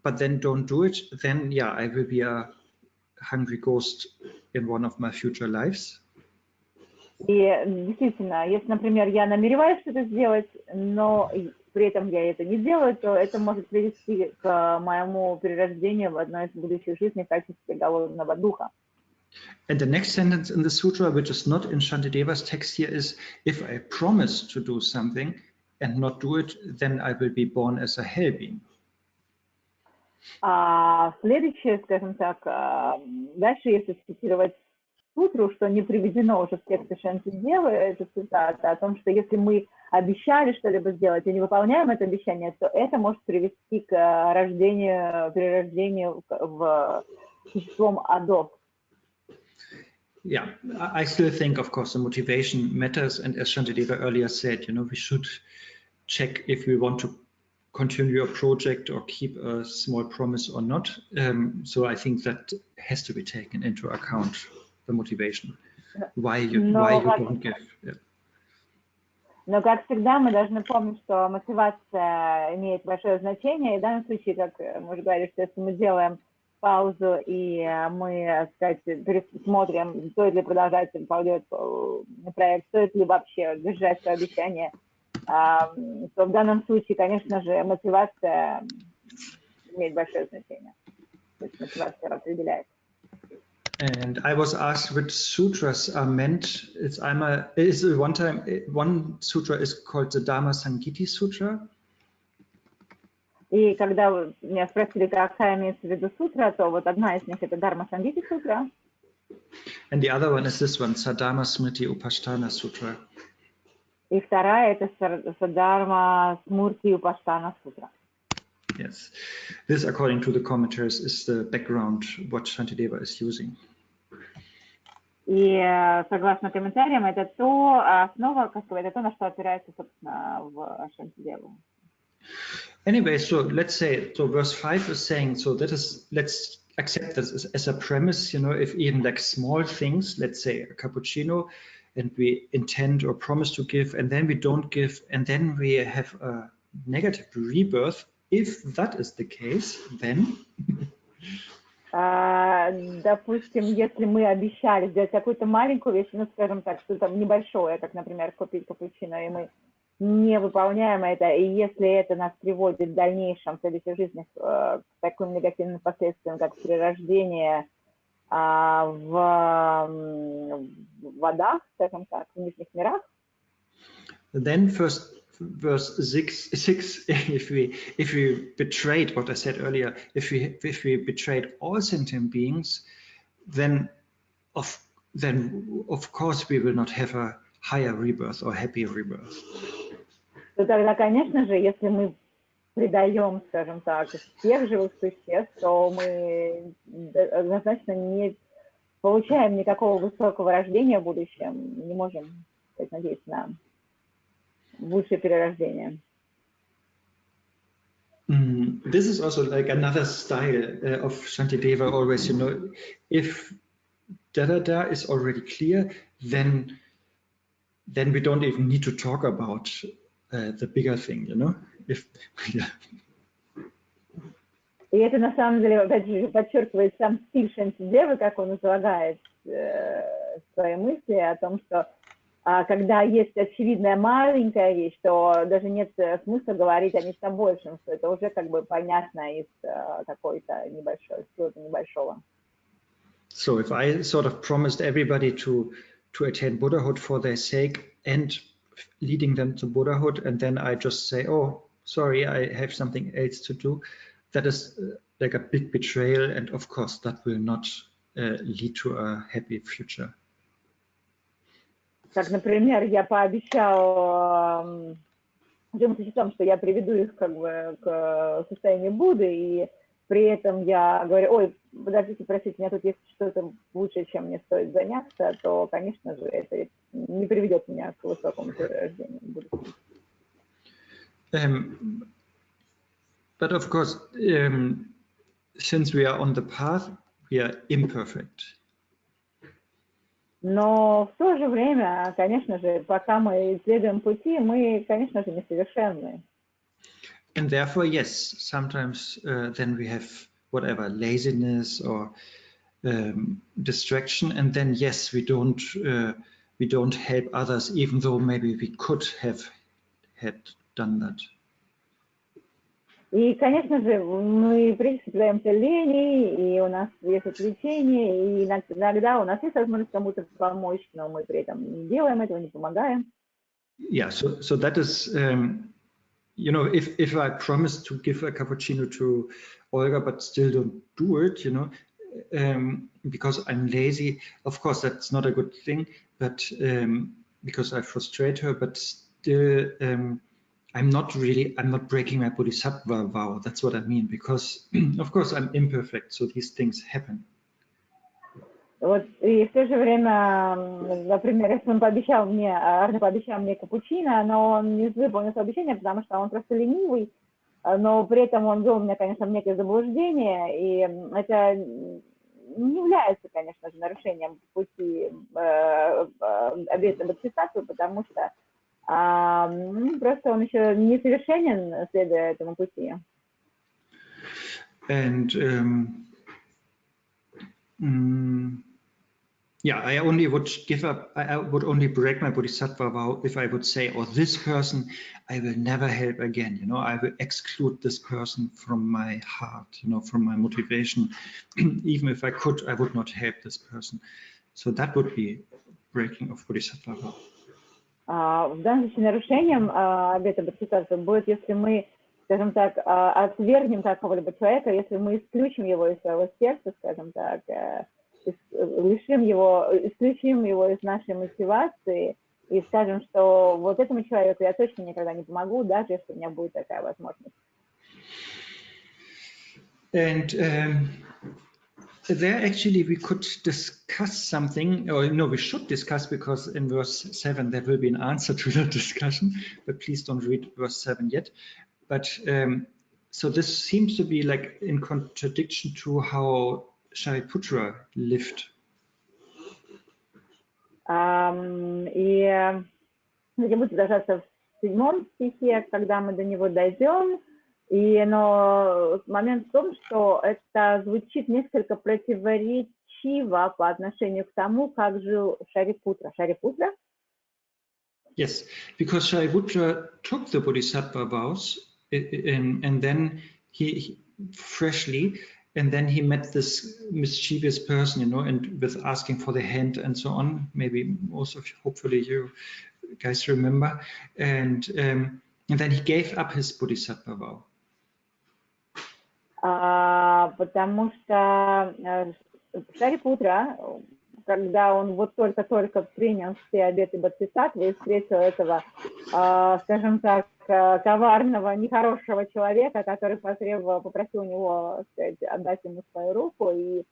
but then don't do it, then yeah, I will be a hungry ghost in one of my future lives. И действительно, если, например, я намереваюсь что-то сделать, но при этом я это не делаю, то это может привести к моему перерождению в одной из будущих жизней в качестве голодного духа. And the next sentence in the sutra, which is not in Shantideva's text here, is, if I promise to do something and not do it, then I will be born as a hell being. Следующее, скажем так, дальше, если цитировать сутру, что не приведено уже в тексте Шантидевы, это цитата о том, что если мы обещали что-либо сделать и не выполняем это обещание, то это может привести к перерождению в существом адов. Yeah, I still think, of course, the motivation matters, and as Shantideva earlier said, we should check if we want to continue a project or keep a small promise or not. So I think that has to be taken into account, the motivation, why you don't give. Yeah. Но, как всегда, мы должны помнить, что мотивация имеет большое значение. И в данном случае, как мы уже говорили, что если мы делаем паузу и мы, так сказать, пересмотрим, стоит ли продолжать проект, стоит ли вообще держать свое обещание, то в данном случае, конечно же, мотивация имеет большое значение. То есть мотивация определяет. And I was asked which sutras are meant. One sutra is called the Dharma Sangiti Sutra. И когда меня спросили, какая имеется в виду сутра, то вот одна из них это Dharma Sangiti Sutra. And the other one is this one, Sadharma Smriti Upasthana Sutra. И вторая это Sadharma Smriti Upasthana Sutra. Yes, this, according to the commentaries, is the background what Shantideva is using. И согласно комментариям, это то основа, это то, на что опирается, собственно, в Shantideva. Anyway, so let's say, so verse 5 is saying, so let's accept this as a premise, if even like small things, let's say a cappuccino, and we intend or promise to give, and then we don't give, and then we have a negative rebirth. If that is the case, then... Допустим, если мы обещали сделать какую-то маленькую вещь, скажем так, что там небольшое, как, например, купить капучино, и мы не выполняем это, и если это нас приводит в дальнейшем, в следующей жизни, к таким негативным последствиям, как перерождение в водах, скажем так, в нижних мирах. Then first, verse 6, if we betrayed what I said earlier, if we betrayed all sentient beings, then of course we will not have a higher rebirth or happy rebirth. То тогда, конечно же, если мы предаем, скажем так, всех живых существ, то мы однозначно не получаем никакого высокого рождения в будущем, не можем надеяться на высшее перерождение. This is also like another style of Shantideva always, if da is already clear, then we don't even need to talk about the bigger thing, И это на самом деле, опять же, подчеркивает сам стиль Шантидевы, как он излагает свои мысли о том, что когда есть очевидная маленькая вещь, то даже нет смысла говорить о нечто большем, что это уже как бы понятно из какой-то небольшого. So if I sort of promised everybody to attain Buddhahood for their sake and leading them to Buddhahood, and then I just say, oh, sorry, I have something else to do, that is like a big betrayal, and of course that will not lead to a happy future. Как, например, я пообещал живым существам, что я приведу их как бы к состоянию Будды, и при этом я говорю: ой, подождите, простите, у меня тут есть что-то лучше, чем мне стоит заняться, то, конечно же, это не приведет меня к высокому перерождению Будды. But of course, since we are on the path, we are imperfect. Но в то же время, конечно же, пока мы исследуем пути, мы, конечно же, несовершенны. And therefore, yes, sometimes then we have whatever, laziness or distraction, and then yes, we don't help others, even though maybe we could have had done that. И, конечно же, мы присоединяемся лени, и у нас есть отвлечения, и иногда у нас есть возможность кому-то помочь, но мы при этом не делаем этого, не помогаем. Yeah, so that is, you know, if I promise to give a cappuccino to Olga, but still don't do it, you know, because I'm lazy, of course that's not a good thing, but because I frustrate her, but still I'm not breaking my Bodhisattva vow. That's what I mean, because of course I'm imperfect, so these things happen. Вот, и в то же время, например, если он пообещал мне, Арне пообещал мне капучино, но он не выполнил свое обещание, потому что он просто ленивый, но при этом он ввел меня, конечно, в некое заблуждение, и это не является, конечно же, нарушением пути обета Бодхисаттвы, потому что просто он еще несовершенен, следуя этому пути. And yeah, I only would give up, I would only break my Bodhisattva vow if I would say, or this person, I will never help again, you know, I will exclude this person from my heart, you know, from my motivation. Even if I could, I would not help this person. So that would be breaking of Bodhisattva vow. В данном случае нарушением обета Бодхисаттвы будет, если мы, скажем так, отвергнем какого-либо человека, если мы исключим его из своего сердца, скажем так, исключим его из нашей мотивации и скажем, что вот этому человеку я точно никогда не помогу, даже если у меня будет такая возможность. And there actually we could discuss something, or no, we should discuss, because in verse 7 there will be an answer to that discussion, but please don't read verse 7 yet. But so this seems to be like in contradiction to how Shariputra lived. И я буду продолжаться в 7 стихе, когда мы до него дойдем. Но момент в том, что это звучит несколько противоречиво по отношению к тому, как жил Шарипутра. Шарипутра? Yes, because Shariputra took the Bodhisattva vows, and then he freshly, and then he met this mischievous person, you know, and with asking for the hand and so on. Maybe most of you, hopefully you guys remember, and then he gave up his Bodhisattva vow. Потому что Шарипутра, когда он вот только-только принял все обеты Бодхисаттвы и встретил этого, скажем так, коварного, нехорошего человека, который попросил у него, сказать, отдать ему свою руку, и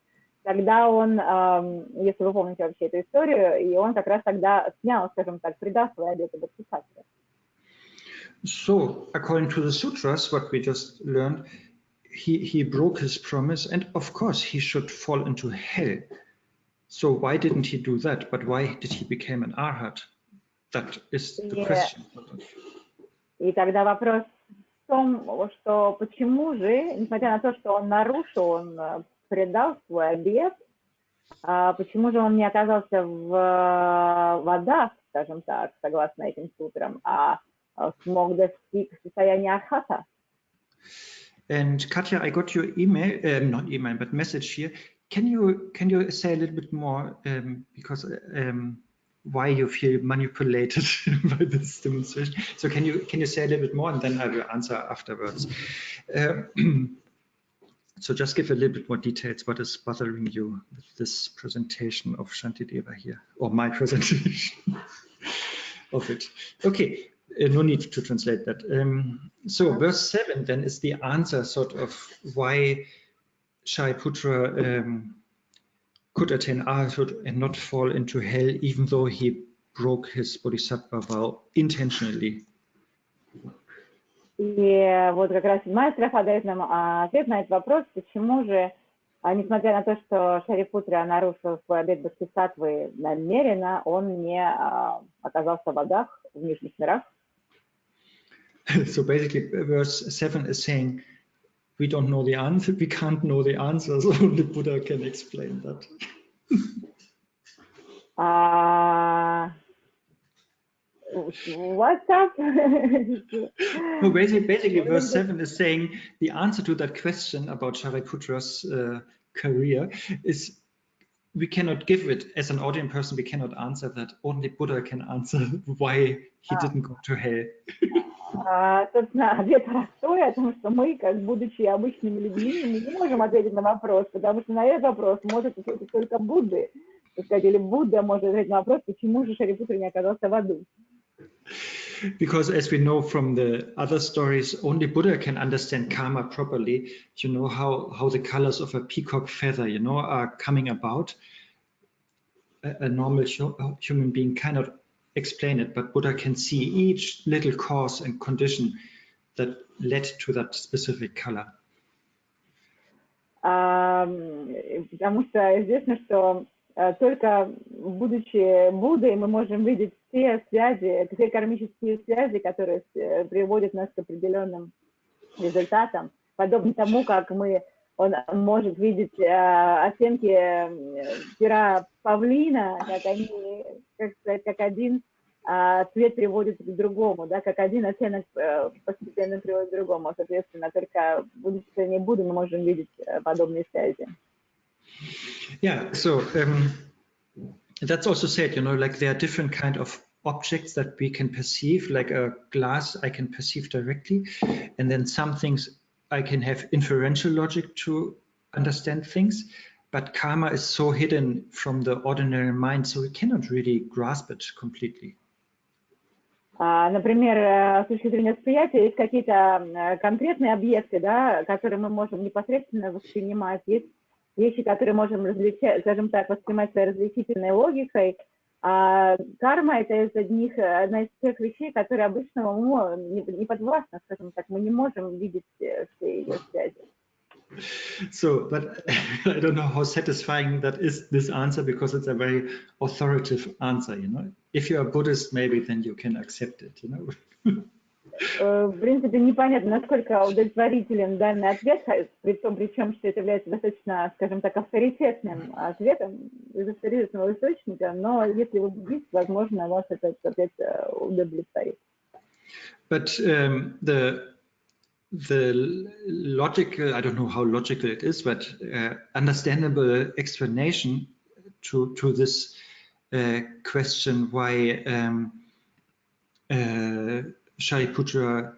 тогда он, если вы помните вообще эту историю, и он как раз тогда снял, скажем так, предал свои обеты Бодхисаттвы. So, according to the sutras, what we just learned, he broke his promise, and of course he should fall into hell. So why didn't he do that? But why did he become an arhat? That is the question. И тогда вопрос в том, что почему же, несмотря на то, что он нарушил, он предал свой обет, почему же он не оказался в адах, скажем так, согласно этим сутрам, а смог достичь состояния архата? And Katja, I got your email, not email, but message here. Can you say a little bit more, because why you feel manipulated by this demonstration. So can you say a little bit more, and then I will answer afterwards. So just give a little bit more details. What is bothering you with this presentation of Shantideva here, or my presentation of it? Okay, no need to translate that. So verse 7 then is the answer, sort of, why Shariputra could attain arhathood and not fall into hell, even though he broke his bodhisattva vow intentionally. И вот как раз 7-я строфа дает нам ответ на этот вопрос, почему же, несмотря на то, что Шарипутра нарушил свой обет бодхисаттвы намеренно, он не оказался в адах, в нижних мирах. So basically, verse 7 is saying, we don't know the answer, we can't know the answers, only Buddha can explain that. What's up? No, basically, verse 7 is saying the answer to that question about Shariputra's career is we cannot give it. As an ordinary person, we cannot answer that. Only Buddha can answer why he didn't go to hell. Собственно, ответ простой, о том, что мы, как будучи обычными людьми, мы не можем ответить на вопрос, потому что на этот вопрос может ответить только Будды. Или Будда может ответить на вопрос, почему же Шарипутра не оказался в аду. Because as we know from the other stories, only Buddha can understand karma properly. You know how the colors of a peacock feather, you know, are coming about. A normal human being cannot explain it, but Buddha can see each little cause and condition that led to that specific color. Потому что известно, что только будучи Буддой мы можем видеть все связи, все кармические связи, которые приводят нас к определенным результатам, подобно тому, как он может видеть оттенки пера павлина, как один цвет приводит к другому, да, как один оттенок постепенно приводит к другому. Соответственно, только будучи не Будды мы можем видеть подобные связи. Yeah, so that's also said, you know, like there are different kind of objects that we can perceive, like a glass I can perceive directly, and then some things I can have inferential logic to understand things, but karma is so hidden from the ordinary mind, so we cannot really grasp it completely. Например, с точки зрения восприятия есть какие-то конкретные объекты, да, которые мы можем непосредственно воспринимать, есть вещи, которые можем различать, скажем так, воспринимать своей различительной логикой, а карма — это одна из тех вещей, которые обычному уму не подвластны, скажем так, мы не можем видеть все ее связи. So, but I don't know how satisfying that is, this answer, because it's a very authoritative answer, you know. If you're a Buddhist, maybe then you can accept it, you know. В принципе, непонятно, насколько удовлетворителен данный ответ, причем, что это является достаточно, скажем так, авторитетным ответом из авторитетного источника, но если вы буддист, возможно, вас этот ответ удовлетворит. But the logical, I don't know how logical it is, but understandable explanation to this question why Shariputra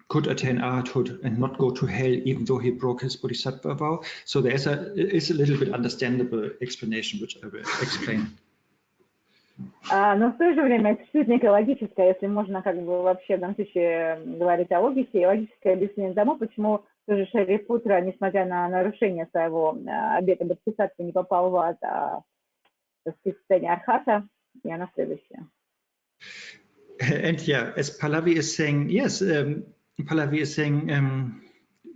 could attain arhathood and not go to hell even though he broke his bodhisattva vow. So there is a little bit understandable explanation, which I will explain. Но в то же время существует некое логическое, если можно как бы вообще в данном случае говорить о логике, логическое объяснение тому, почему тоже Шарипутра, несмотря на нарушение своего обета бодхисаттвы, не попал в ад, а в состояние архата, и она следующая. And yeah, as Pallavi is saying, yes, Pallavi is saying,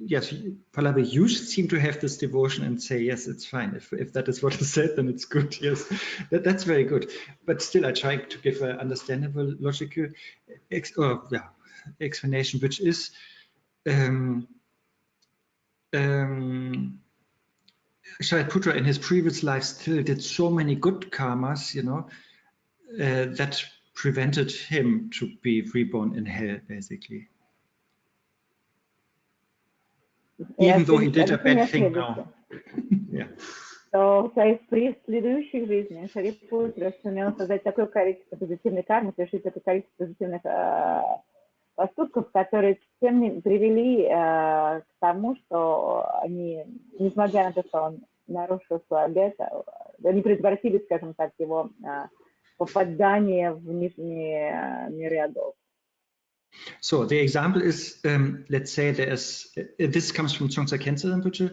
yes, Pallavi, you seem to have this devotion and say, yes, it's fine. If that is what is said, then it's good. Yes, that's very good. But still, I try to give an understandable, logical explanation, which is Shariputra in his previous life still did so many good karmas, you know, that prevented him to be reborn in hell, basically. Even though he did a bad thing now. Yeah. что в своих следующих жизнях Шарипутра сумел создать такое количество позитивной кармы, совершить такое количество позитивных поступков, которые всем привели к тому, что они, несмотря на то, что он нарушил свой обет, они предотвратили, скажем так, его попадание в нижние миры адов. So the example is, let's say there is, this comes from Tsongtsa Khyentse Rinpoche,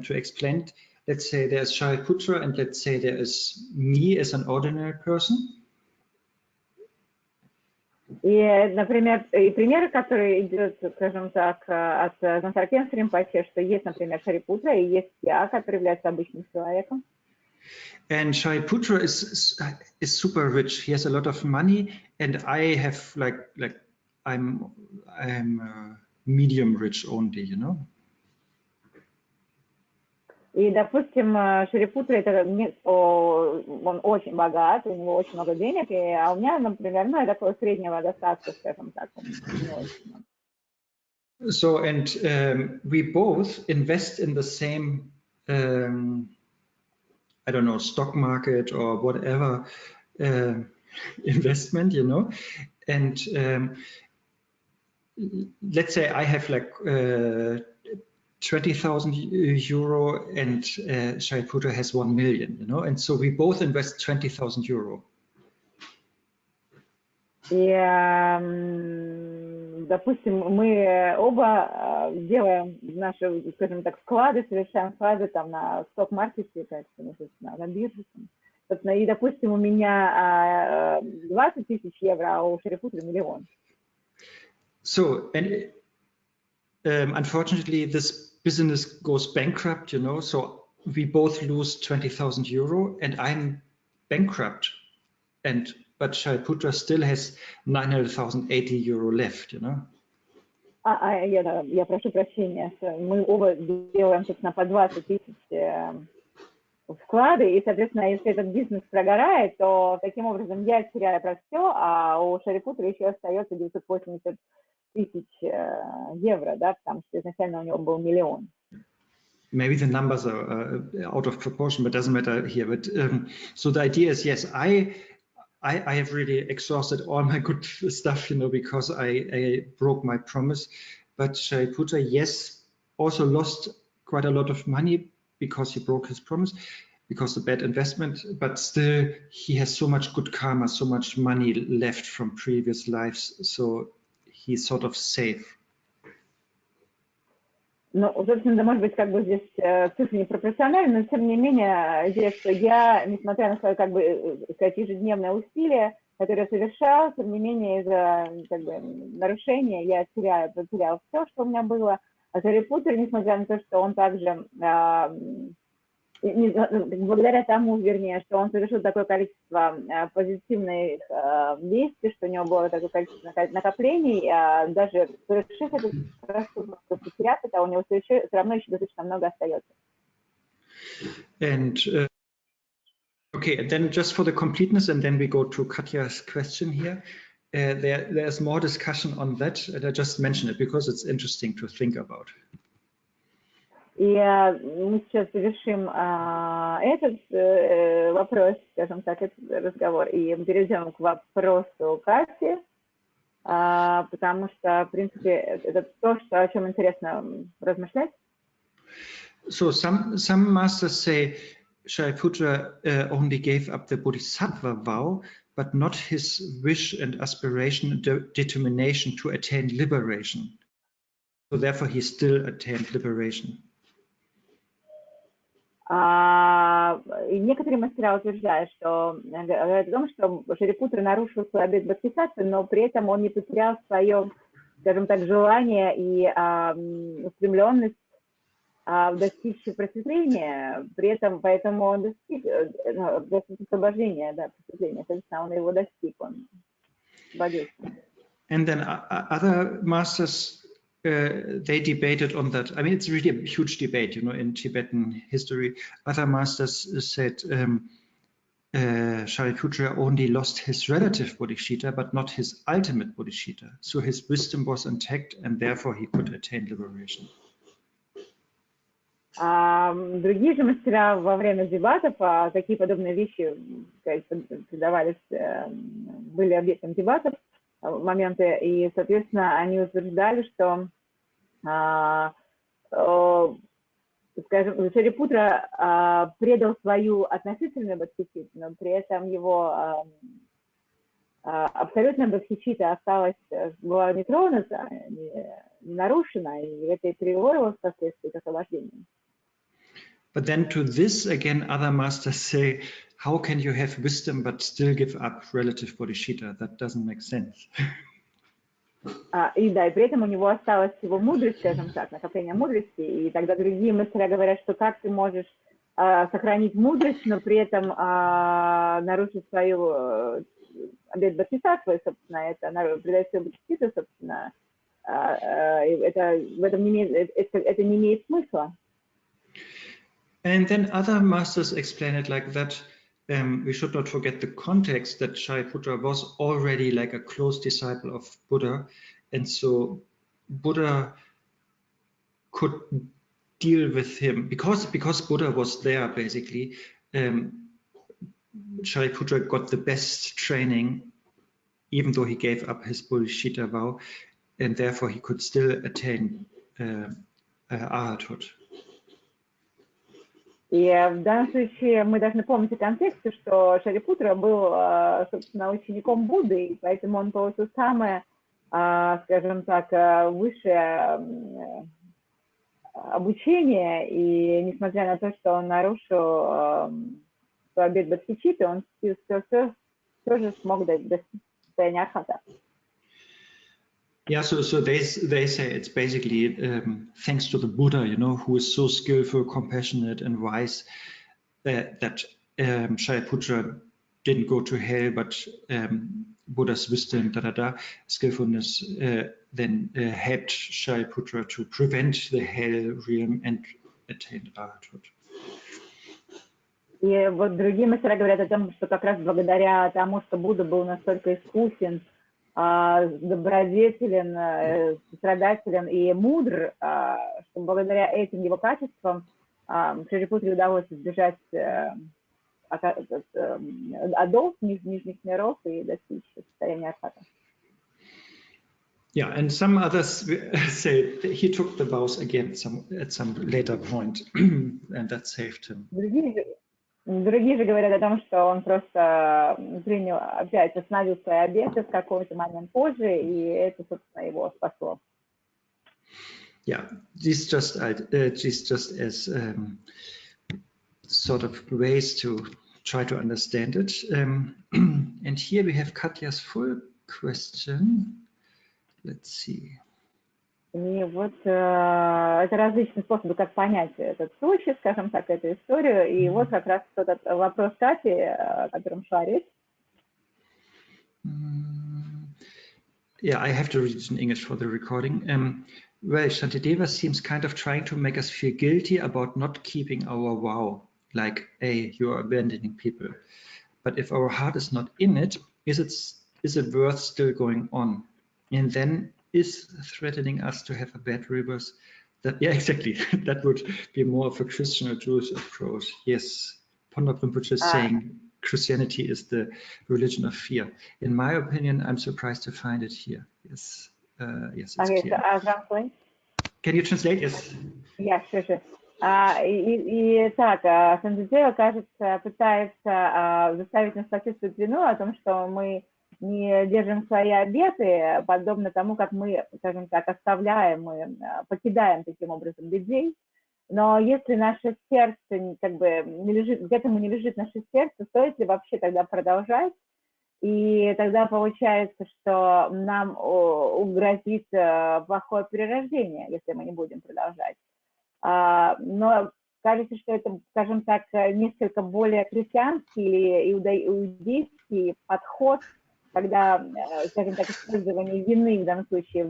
to explain it. Let's say there's Shariputra and let's say there is me as an ordinary person. И, например, примеры, которые идут, скажем так, от Tsongtsa Khyentse Rinpoche, что есть, например, Шарипутра и есть я, который является обычным человеком. And Shariputra is super rich. He has a lot of money, and I have like I'm medium rich only, you know. И, допустим, Шарипутра, это он очень богат, у него очень много денег, а у меня, например, я такого среднего достатка, скажем так. So, and we both invest in the same, I don't know, stock market or whatever investment, you know. And let's say I have like 20,000 euro and Shariputra has 1 million, you know, and so we both invest 20,000 euro. И, допустим, мы оба делаем наши, скажем так, вклады, совершаем вклады там на сток-маркете, на бирже. И, допустим, у меня 20 тысяч евро, а у Шарипутры 1 миллион. So, and unfortunately, this business goes bankrupt, you know, so we both lose 20,000 euro and I'm bankrupt. But Shariputra still has 980 euro left, you know. Я прошу прощения, мы оба делаем, собственно, по 20 тысяч вклады, и, соответственно, если этот бизнес прогорает, то таким образом я теряю про все, а у Шарипутра еще остается 980 тысяч евро, да, потому что изначально у него был 1 миллион. Maybe the numbers are out of proportion, but doesn't matter here. But so the idea is, yes, I have really exhausted all my good stuff, you know, because I broke my promise. But Shariputra, yes, also lost quite a lot of money because he broke his promise, because of bad investment. But still, he has so much good karma, so much money left from previous lives, so he's sort of safe. Ну, собственно, да, может быть, как бы здесь цифры не пропорциональны, но тем не менее, здесь, что я, несмотря на свои, как бы, сказать, ежедневные усилия, которые я совершал, тем не менее, из-за, как бы, нарушения я потерял все, что у меня было. А Шарипутра, несмотря на то, что он также, благодаря тому, вернее, что он совершил такое количество позитивных действий, что у него было такое количество накоплений, даже совершив этот проступок, потеряв это, у него все равно еще достаточно много остается. And okay, and then just for the completeness, and then we go to Katya's question here. There's more discussion on that, and I just mentioned it because it's interesting to think about. И мы сейчас завершим этот вопрос, скажем так, этот разговор, и перейдем к вопросу Кати, потому что, в принципе, это то, о чем интересно размышлять. So some masters say Shariputra only gave up the Bodhisattva vow, but not his wish and aspiration and determination to attain liberation. So therefore he still attained liberation. И некоторые мастера утверждают, что говорят о том, что Шарипутра нарушил свой обет бодхисаттвы, но при этом он не потерял свое, скажем так, желание и устремленность достичь просветления, при этом, поэтому он достиг освобождения, да, просветления, соответственно, он его достиг, он освободился. And then other masters, they debated on that. I mean, it's really a huge debate, you know, in Tibetan history. Other masters said Shariputra only lost his relative bodhicitta, but not his ultimate bodhicitta. So his wisdom was intact, and therefore he could attain liberation. Другие же мастера во время дебатов, такие подобные вещи были объектом дебатов, моменты, и, соответственно, они утверждали, что, скажем, Шарипутра предал свою относительную бодхичитту, но при этом его абсолютная бодхичитта осталась, была не тронута, не нарушена, и это и привело его впоследствии к освобождению. But then to this again, other masters say, how can you have wisdom but still give up relative bodhicitta? That doesn't make sense. И да, и при этом у него осталась его мудрость, скажем так, накопление мудрости, и тогда другие мастера говорят, что как ты можешь сохранить мудрость, но при этом нарушить свою обет бодхисаттвы, собственно, это предать свою бодхичитту, собственно, это не имеет смысла. And then other masters explain it like that. We should not forget the context that Shariputra was already like a close disciple of Buddha, and so Buddha could deal with him because Buddha was there basically. Shariputra got the best training, even though he gave up his bodhichitta vow, and therefore he could still attain arhathood. И в данном случае мы должны помнить о контексте, что Шарипутра был, собственно, учеником Будды, и поэтому он получил самое, скажем так, высшее обучение, и несмотря на то, что он нарушил свой обет бодхичитты, он все же смог достичь состояния архата. Yeah, so they say it's basically thanks to the Buddha, you know, who is so skillful, compassionate, and wise, that Shariputra didn't go to hell, but Buddha's wisdom, skillfulness, then helped Shariputra to prevent the hell realm and attain arhathood. И вот другие мастера говорят о том, что как раз благодаря тому, что Будда был настолько искусен, добродетелен, сострадателен и мудр, что благодаря этим его качествам Шарипутре удалось избежать адов, нижних миров и достичь состояния архата. Yeah, and some others say he took the vows again at some later point, and that saved him. Другие же говорят о том, что он просто принял, опять остановил свои обеты в какой-то момент позже, и это, собственно, его спасло. Yeah, these just as sort of ways to try to understand it. And here we have Katja's full question. Let's see. И вот это различные способы, как понять этот случай, скажем так, эту историю. И вот как раз этот вопрос Кати, о котором шла речь. Yeah, I have to read it in English for the recording. Well, Shantideva seems kind of trying to make us feel guilty about not keeping our vow, like, hey, you are abandoning people. But if our heart is not in it, is it worth still going on? And then is threatening us to have a bad rebirth? Yeah, exactly. That would be more of a Christian or Jewish approach. Yes, Pandap Rinpoche is saying Christianity is the religion of fear. In my opinion, I'm surprised to find it here. Yes, yes, it's Okay, clear. so I'll translate. Can you translate? Yes. Yeah, sure. И так, Шантидева, кажется, пытается заставить нас почувствовать вину о том, что мы не держим свои обеты, подобно тому, как мы, скажем так, оставляем, мы покидаем таким образом людей. Но если наше сердце, как бы, не лежит, к этому не лежит наше сердце, стоит ли вообще тогда продолжать? И тогда получается, что нам угрозит плохое перерождение, если мы не будем продолжать. Но кажется, что это, скажем так, несколько более христианский или иудейский подход, когда, скажем так, использование вины в данном случае,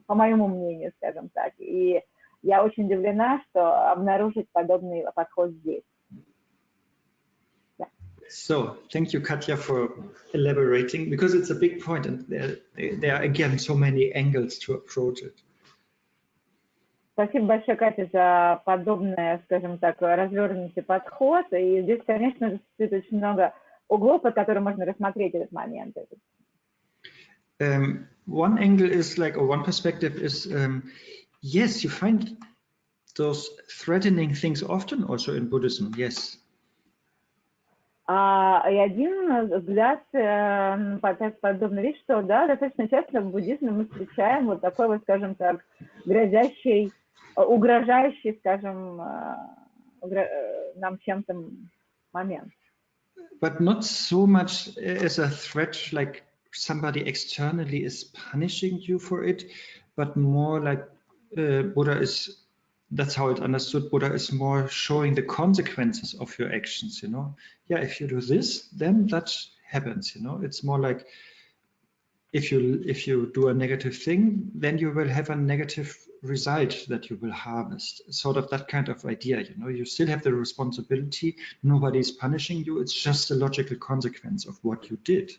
по моему мнению, скажем так. И я очень удивлена, что обнаружить подобный подход здесь. So, thank you, Katja, for elaborating, because it's a big point, and there are again so many angles to approach it. Спасибо большое, Катя, за подобный, скажем так, развернутый подход. И здесь, конечно же, существует очень много углов, под которым можно рассмотреть этот момент. One angle is like, or one perspective is, yes, you find those threatening things often also in Buddhism, yes. И один взгляд подобная вещь, что да, достаточно часто в буддизме мы встречаем вот такой вот, скажем так, грозящий, угрожающий, скажем, нам чем-то момент. But not so much as a threat, like somebody externally is punishing you for it, but more like Buddha is, that's how it understood, Buddha is more showing the consequences of your actions, you know. Yeah, if you do this, then that happens, you know. It's more like if you do a negative thing, then you will have a negative result that you will harvest. Sort of that kind of idea, you know. You still have the responsibility. Nobody's punishing you. It's just a logical consequence of what you did.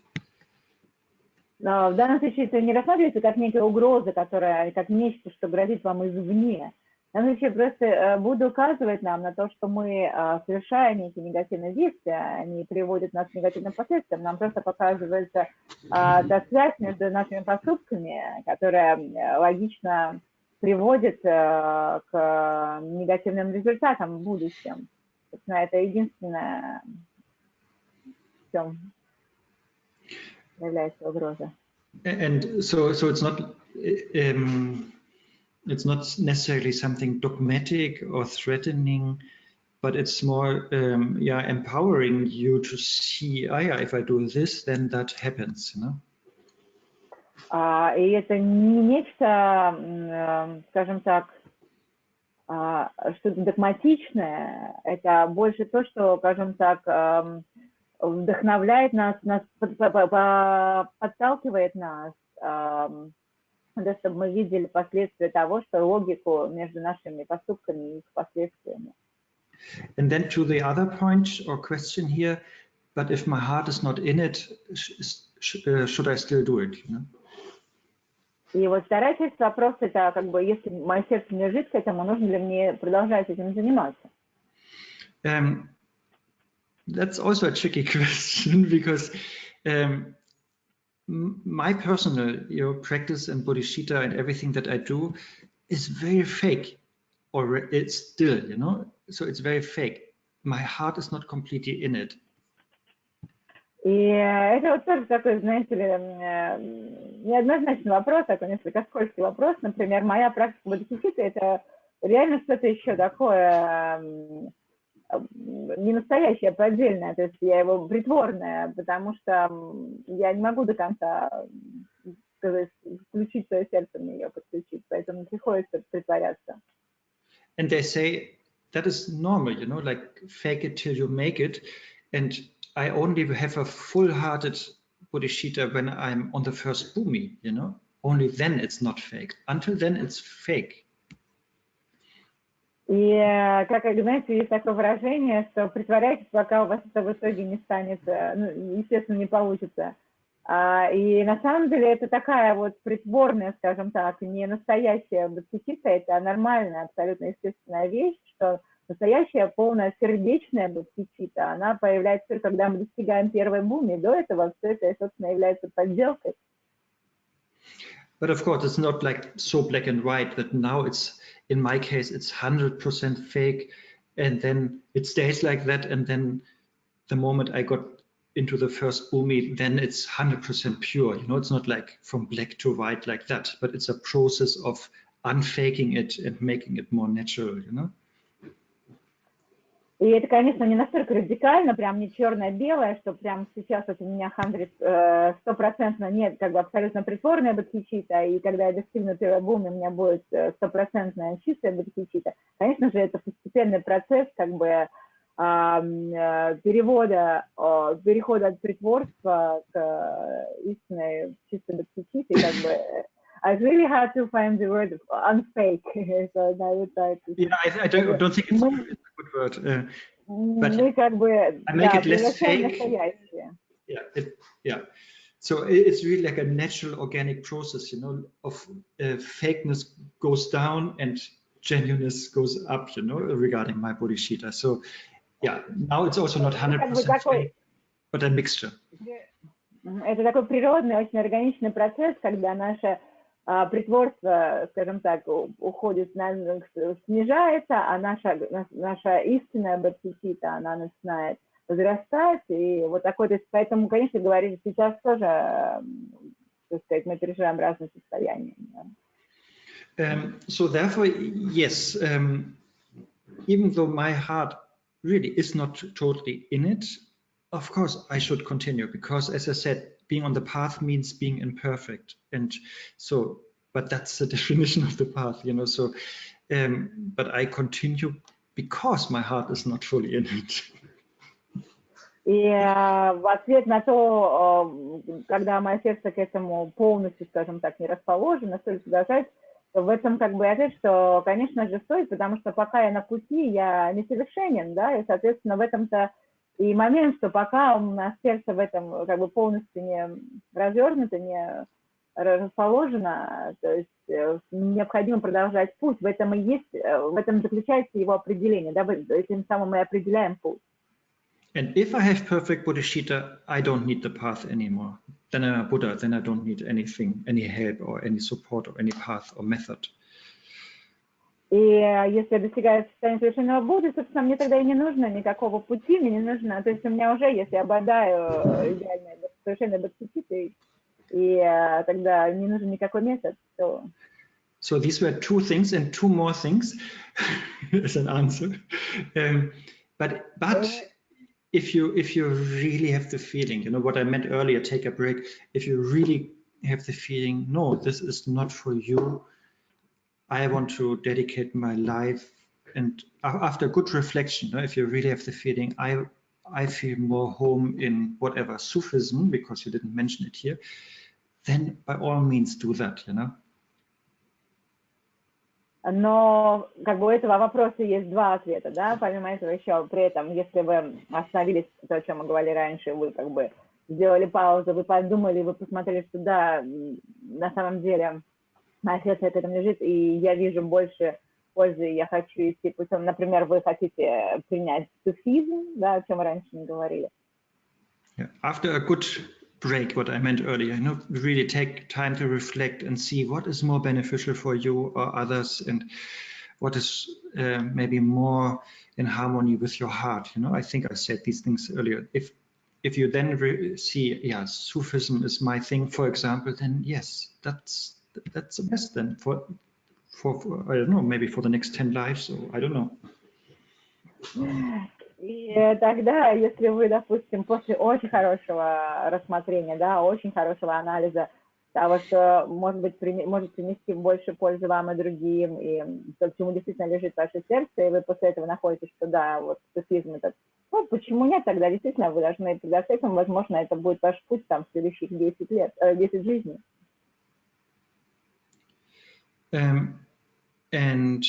Но в данном случае это не рассматривается как некая угроза, которая, как нечто, что грозит вам извне. В данном случае просто Будда указывает нам на то, что мы, совершая некие негативные действия, они приводят нас к негативным последствиям. Нам просто показывается та связь между нашими поступками, которая логично приводит к негативным результатам в будущем. Собственно, это единственное, в чем является угроза. And so it's not necessarily something dogmatic or threatening, but it's more empowering you to see, if I do this, then that happens, you know. И это не нечто, скажем так, что-то догматичное, это больше то, что, скажем так, вдохновляет нас подталкивает нас, да, чтобы мы видели последствия того, что логику между нашими поступками и их последствиями. And then to the other point or question here, but if my heart is not in it, should I still do it? You know? И вот вторая часть вопроса, это как бы, если мое сердце не лежит к этому, нужно ли мне продолжать этим заниматься? That's also a tricky question because my personal, practice and bodhichitta and everything that I do is very fake, or it's still, so it's very fake. My heart is not completely in it. И это вот тоже такой, знаете ли, неоднозначный вопрос, такой несколько скользкий вопрос. Например, моя практика бодхичитты — это реально что-то еще такое не настоящее, поддельное, то есть я его притворная, потому что я не могу до конца, сказать, включить свое сердце в нее, подключить, поэтому приходится притворяться. And they say that is normal, like fake it till you make it. And I only have a full-hearted bodhicitta when I'm on the first bhumi, Only then it's not fake. Until then it's fake. И, как знаете, есть такое выражение, что притворяйтесь, пока у вас это в итоге не станет, естественно, не получится. И на самом деле это такая вот притворная, скажем так, не настоящая бодхичитта, это нормальная, абсолютно естественная вещь, что настоящая полная сердечная бодхичитта, она появляется только когда мы достигаем первой бхуми, до этого все это, собственно, является подделкой. But of course, it's not like so black and white that now it's, in my case, it's 100% fake, and then it stays like that, and then the moment I got into the first bhumi, then it's 100% pure. It's not like from black to white like that, but it's a process of unfaking it and making it more natural, И это, конечно, не настолько радикально, прям не черное-белое, что прям сейчас вот у меня 100% нет, как бы абсолютно притворная бодхичитта, и когда я достигну первой бхуми, у меня будет 100% чистая бодхичитта. Конечно же, это постепенный процесс, как бы перехода от притворства к истинной чистой бодхичитте, как бы. I really had to find the word unfake. So I would try to... Yeah, I don't think it's a good word. But мы как бы, I make it less fake. Yeah. So it's really like a natural organic process, of fakeness goes down and genuineness goes up, you know, regarding my bodhicitta. So yeah, now it's also not 100% faith, but a mixture. Это такой природный, очень органичный процесс, когда наше притворство, скажем так, уходит, снижается, а наша истинная бодхичитта, она начинает возрастать, и вот такой, то есть, поэтому, конечно, говорили, сейчас тоже, так сказать, мы переживаем разные состояния. So therefore, yes, even though my heart really is not totally in it, of course I should continue, because as I said, being on the path means being imperfect, and so, but that's the definition of the path, you know. So, but I continue because my heart is not fully in it. И в ответ на то, когда мое сердце к этому полностью, скажем так, не расположено, стоит продолжать, то в этом как бы ответ, что, конечно же, стоит, потому что пока я на пути, я несовершенен, да, и, соответственно, в этом-то и момент, что пока у нас сердце в этом как бы полностью не развернуто, не расположено, то есть необходимо продолжать путь. В этом и есть, в этом заключается его определение, да, этим самым мы определяем путь. And if I have perfect bodhicitta, I don't need the path anymore. Then I'm a Buddha, then I don't need anything, any help or any support or any path or method. И если я достигаю состояния совершенного Будды, собственно, мне тогда и не нужно никакого пути, мне не нужно, то есть у меня уже, если я обладаю идеальной, совершенной бодхичиттой, и тогда не нужен никакой метод, то... So these were two things and two more things as an answer. But if you really have the feeling, you know what I meant earlier, take a break. If you really have the feeling, no, this is not for you. I want to dedicate my life, and after good reflection, if you really have the feeling, I feel more home in whatever Sufism, because you didn't mention it here, then by all means do that, you know. Но как бы у этого вопроса есть два ответа, да, помимо этого еще при этом, если вы остановились, то, о чем мы говорили раньше, вы как бы сделали паузу, вы подумали, вы посмотрели, что да, на самом деле мое сердце к этому лежит, и я вижу больше пользы, я хочу идти путем, например, вы хотите принять суфизм, да, о чем мы раньше не говорили. Yeah. After a good break, what I meant earlier, you know, really take time to reflect and see what is more beneficial for you or others, and what is maybe more in harmony with your heart. You know, I think I said these things earlier. If you then see, yeah, Sufism is my thing, for example, then yes, that's the best then for I don't know, maybe for the next 10 lives, or I don't know. И тогда, если вы, допустим, после очень хорошего рассмотрения, да, очень хорошего анализа того, что может принести больше пользы вам и другим, и то, к чему действительно лежит ваше сердце, и вы после этого находите, что да, вот суфизм этот, ну, почему нет, тогда действительно вы должны предоставить, возможно, это будет ваш путь там в следующих 10 лет, 10 жизней. And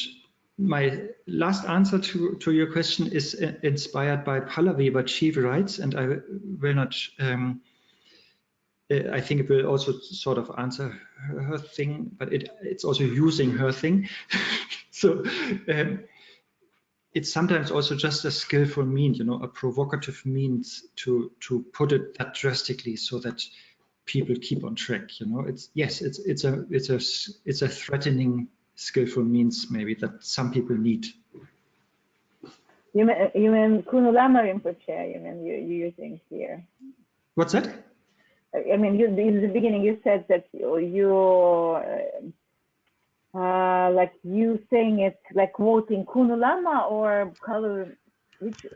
my last answer to your question is inspired by Pallavi, what she writes, and I will not, I think it will also sort of answer her thing, but it's also using her thing. So it's sometimes also just a skillful means, you know, a provocative means to put it that drastically so that people keep on track, you know. It's a threatening, skillful means maybe that some people need. You mean Kunu Lama Rinpoche, you mean you're using here? What's that? I mean, in the beginning you said that you like you saying it like quoting Kunu Lama or color, which?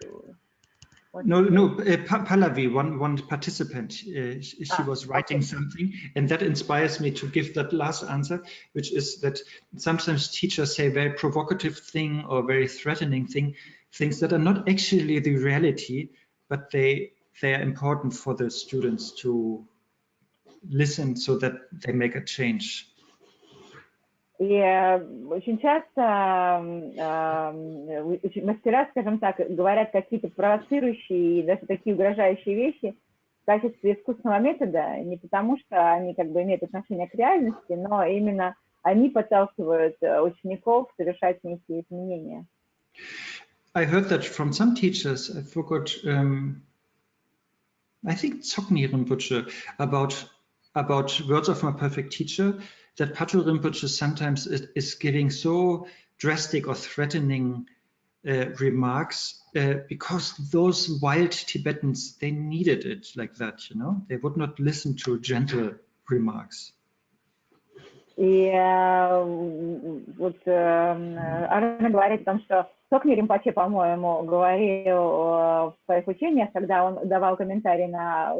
No, Pallavi, one participant, she was writing something, and that inspires me to give that last answer, which is that sometimes teachers say very provocative thing or very threatening things that are not actually the reality, but they are important for the students to listen so that they make a change. И очень часто мастера, скажем так, говорят какие-то провоцирующие и даже такие угрожающие вещи в качестве искусственного метода, не потому что они как бы имеют отношение к реальности, но именно они подталкивают учеников совершать некие изменения. I heard that from some teachers, I forgot, I think Tsoknyi Rinpoche, about words of my perfect teacher, that Patrul Rinpoche sometimes is giving so drastic or threatening remarks because those wild Tibetans, they needed it like that, you know? They would not listen to gentle remarks. И вот Арне говорит о том, что Цокни Ринпоче, по-моему, говорил в своих учениях, когда он давал комментарий на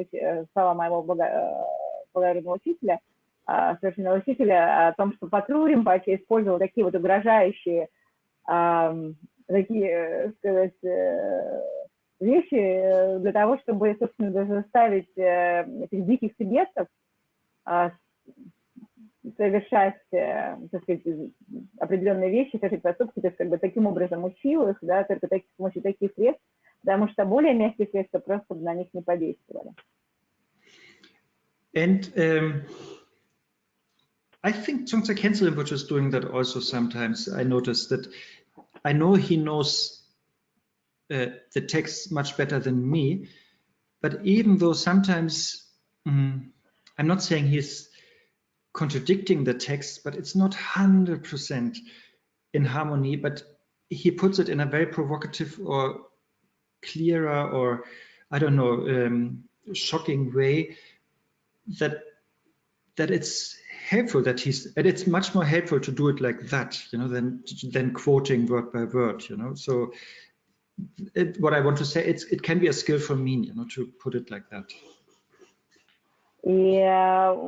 слова моего благородного учителя, совершенного учителя, о том, что Патрул Ринпоче использовал такие вот угрожающие, такие, сказать, вещи для того, чтобы, собственно, заставить этих диких тибетцев совершать, так сказать, определенные вещи, совершать поступки, то есть как бы таким образом учил их, да, только с помощью таких средств, потому что более мягкие средства просто на них не подействовали. And I think Tsongtsa Khyentse Rinpoche is doing that also sometimes. I noticed that, I know he knows the text much better than me, but even though sometimes, I'm not saying he's contradicting the text, but it's not 100% in harmony, but he puts it in a very provocative or clearer or, I don't know, shocking way that it's helpful, that and it's much more helpful to do it like that, you know, than quoting word by word, you know. So what I want to say, it can be a skillful mean, you know, to put it like that. И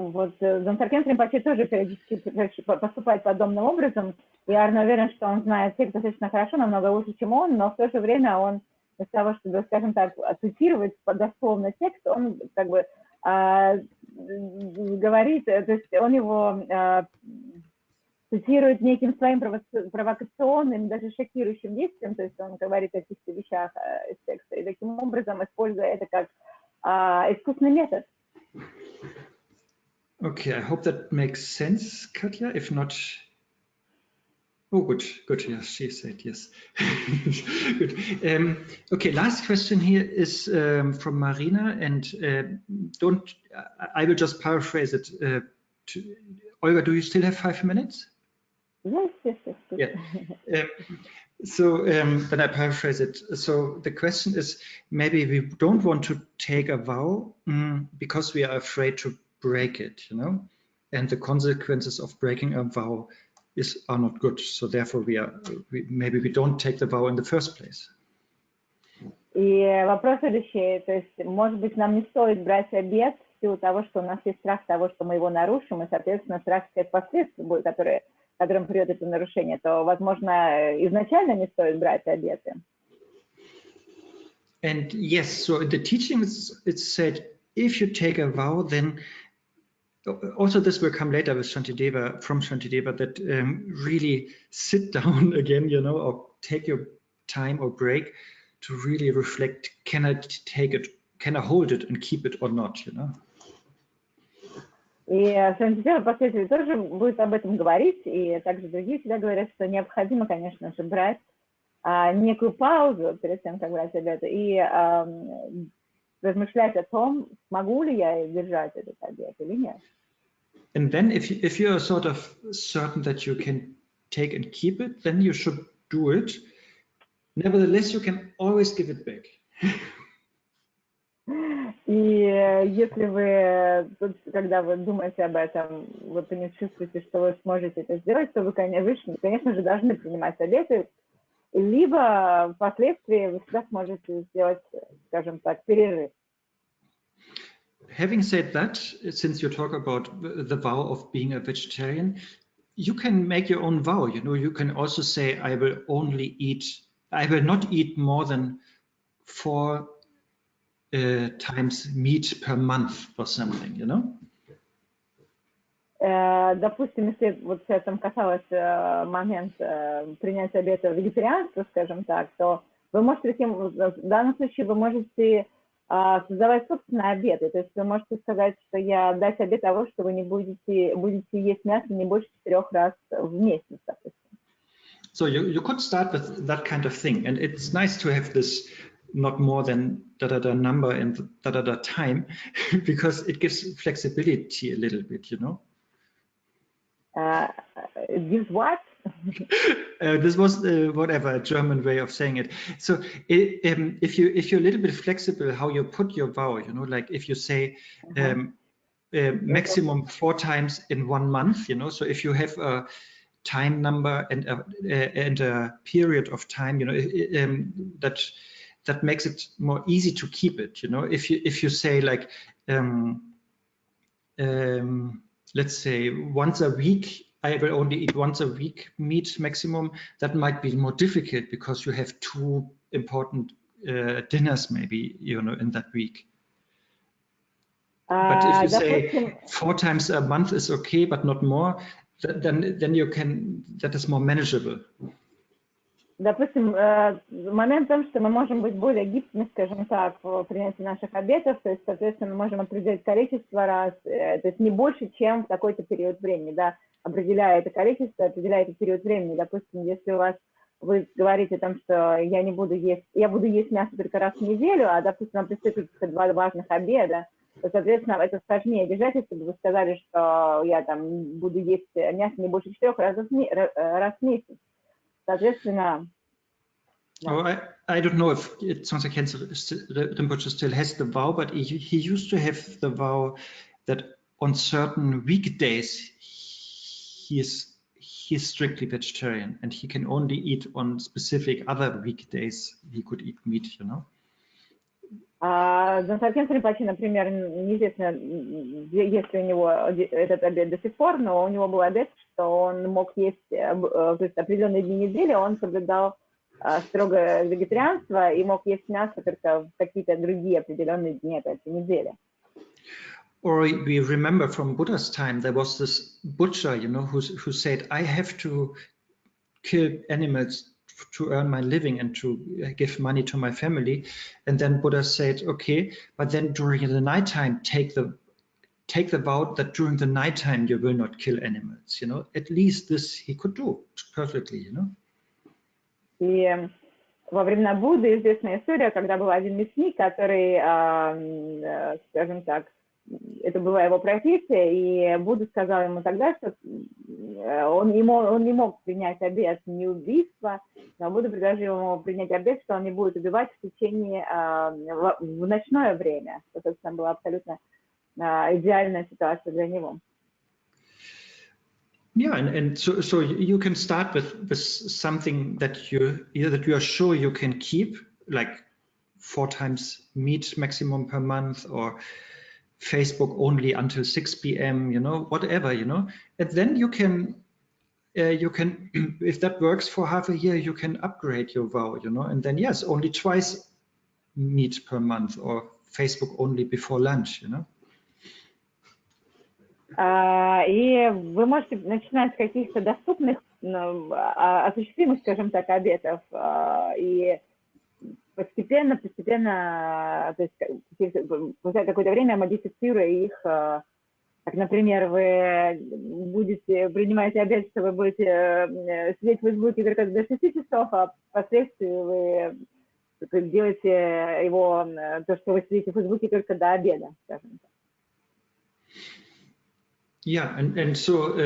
вот Дзонтар Кхентse Ринпоче тоже периодически поступает подобным образом. И Арне уверен, что он знает текст достаточно хорошо, намного лучше, чем он, но в то же время он, вместо того, чтобы, скажем так, цитировать дословно текст, он как бы говорит, то есть он его цитирует неким своим провокационным, даже шокирующим действием, то есть он говорит о каких-то вещах из текста, и таким образом используя это как искусственный метод. Okay, I hope that makes sense, Katja. If not, oh, good, yes, she said yes. Good. Okay, last question here is from Marina, and I will just paraphrase it. Olga, do you still have 5 minutes? Yes. Yeah. So then I paraphrase it. So the question is, maybe we don't want to take a vow because we are afraid to break it, you know, and the consequences of breaking a vow are not good. So therefore maybe we don't take the vow in the first place. И вопрос следующий, то есть, может быть, нам не стоит брать обет в силу того, что у нас есть страх того, что мы его нарушим, и, соответственно, страх всех последствий, которым придет это нарушение, то, возможно, изначально не стоит брать обеты. And yes, so in the teachings it's said, if you take a vow, then also this will come later with Shantideva, from Shantideva, that really sit down again, you know, or take your time or break to really reflect, can I take it, can I hold it and keep it or not, you know? И Шантидева впоследствии тоже будет об этом говорить, и также другие всегда говорят, что необходимо, конечно же, брать некую паузу перед тем, как брать обеты, и размышлять о том, смогу ли я держать этот обет или нет. And then if you're sort of certain that you can take and keep it, then you should do it. Nevertheless, you can always give it back. И если вы, когда вы думаете об этом, вы чувствуете, что вы сможете это сделать, то вы, конечно же, должны принимать обеты, либо впоследствии вы всегда сможете сделать, скажем так, перерыв. Having said that, since you talk about the vow of being a vegetarian, you can make your own vow. You know, you can also say, I will not eat more than 4 times meat per month or something, you know? Допустим, если вот в этом касалось момент принятия обета вегетарианства, скажем так, то вы можете в данном случае вы можете создавать собственные обеты. То есть вы можете сказать, что я дать обет того, что вы не будете есть мясо не больше 4 раз в месяц, допустим. So you could start with that kind of thing, and it's nice to have this not more than da number and da time, because it gives flexibility a little bit, you know. Gives what? This was whatever a German way of saying it. So if you're a little bit flexible how you put your vow, you know, like if you say maximum 4 times in 1 month, you know, so if you have a time number and a period of time, you know, that makes it more easy to keep it, you know. If you say like let's say once a week I will only eat once a week meat maximum, that might be more difficult because you have 2 important dinners maybe, you know, in that week. But if you say 4 times a month is okay, but not more, then you can, that is more manageable. Допустим, момент в том, что мы можем быть более гибкими, скажем так, в принятии наших обетов, то есть, соответственно, мы можем определять количество раз, то есть не больше, чем в такой-то период времени, да, определяя это количество, определяя этот период времени. Допустим, если у вас, вы говорите о том, что я буду есть мясо только раз в неделю, а, допустим, вам предстоит 2 важных обеда, то, соответственно, это сложнее держать, если бы вы сказали, что я там буду есть мясо не больше 4 раз в месяц. Соответственно, oh, I don't know if Tsongsa Khyentse Rinpoche still has the vow, but he used to have the vow that on certain weekdays he is strictly vegetarian and he can only eat on specific other weekdays he could eat meat, you know. Tsongsa Khyentse Rinpoche, например, неизвестно, если у него этот обет до сих пор, но у него был обет, что он мог есть, то есть определенные дни недели, он соблюдал строгое вегетарианство и мог есть мясо только в какие-то другие определенные дни этой недели. Or we remember from Buddha's time, there was this butcher, you know, who said, I have to kill animals to earn my living and to give money to my family. And then Buddha said, okay, but then during the nighttime, take the vow that during the nighttime you will not kill animals, you know. At least this he could do perfectly, you know. И во времена Будды известная история, когда был один мясник, который, скажем так, это была его профессия, и Будда сказал ему тогда, что он не мог принять обет неубийства, но Будда предложил ему принять обет, что он не будет убивать в течение, в ночное время. Это, собственно, была абсолютно идеальная ситуация для него. Yeah, and so you can start with something that you are sure you can keep, like 4 times meat maximum per month, or Facebook only until 6 p.m., you know, whatever, you know. And then you can, if that works for half a year, you can upgrade your vow, you know, and then yes, only twice meat per month, or Facebook only before lunch, you know. И вы можете начинать с каких-то доступных, осуществимых, скажем так, обетов, и постепенно, то есть спустя какое-то время модифицируя их, как, например, вы принимаете обет, что вы будете сидеть в Фейсбуке только до 6 часов, а впоследствии вы делаете его, то, что вы сидите в Фейсбуке только до обеда, скажем так. Yeah, and so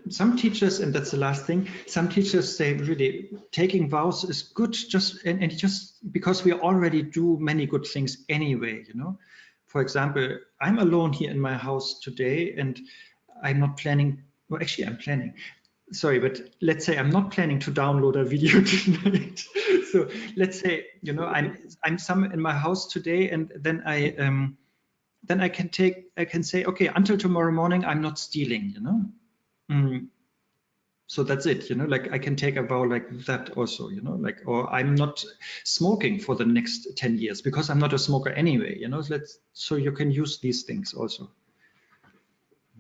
some teachers, and that's the last thing, some teachers say really taking vows is good just because we already do many good things anyway, you know. For example, I'm alone here in my house today and I'm not planning, well, actually I'm planning, sorry, but let's say I'm not planning to download a video tonight. So let's say, you know, I'm somewhere in my house today, and then I can say, okay, until tomorrow morning, I'm not stealing, you know. So that's it, you know, like I can take a vow like that also, you know, like, or I'm not smoking for the next 10 years because I'm not a smoker anyway, you know, so you can use these things also.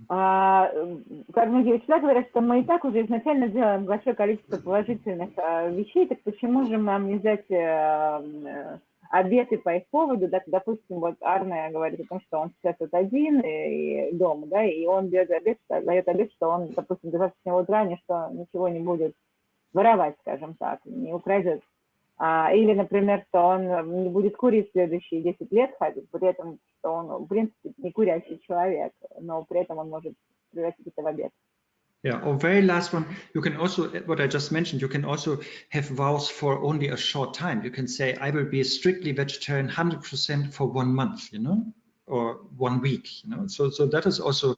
Как многие учителя говорят, что мы и так уже изначально делаем большое количество положительных вещей, так почему же нам не взять обеты по их поводу, да, допустим, вот Арне говорит о том, что он сейчас вот один и дома, да, и он дает обет, что он, допустим, до завтрашнего утра ничего не будет воровать, скажем так, не украдет. Или, например, что он не будет курить следующие 10 лет, при этом, что он, в принципе, не курящий человек, но при этом он может превратить это в обет. Yeah, or very last one, you can also, what I just mentioned, you can also have vows for only a short time. You can say, I will be strictly vegetarian 100% for 1 month, you know, or 1 week, you know. So that is also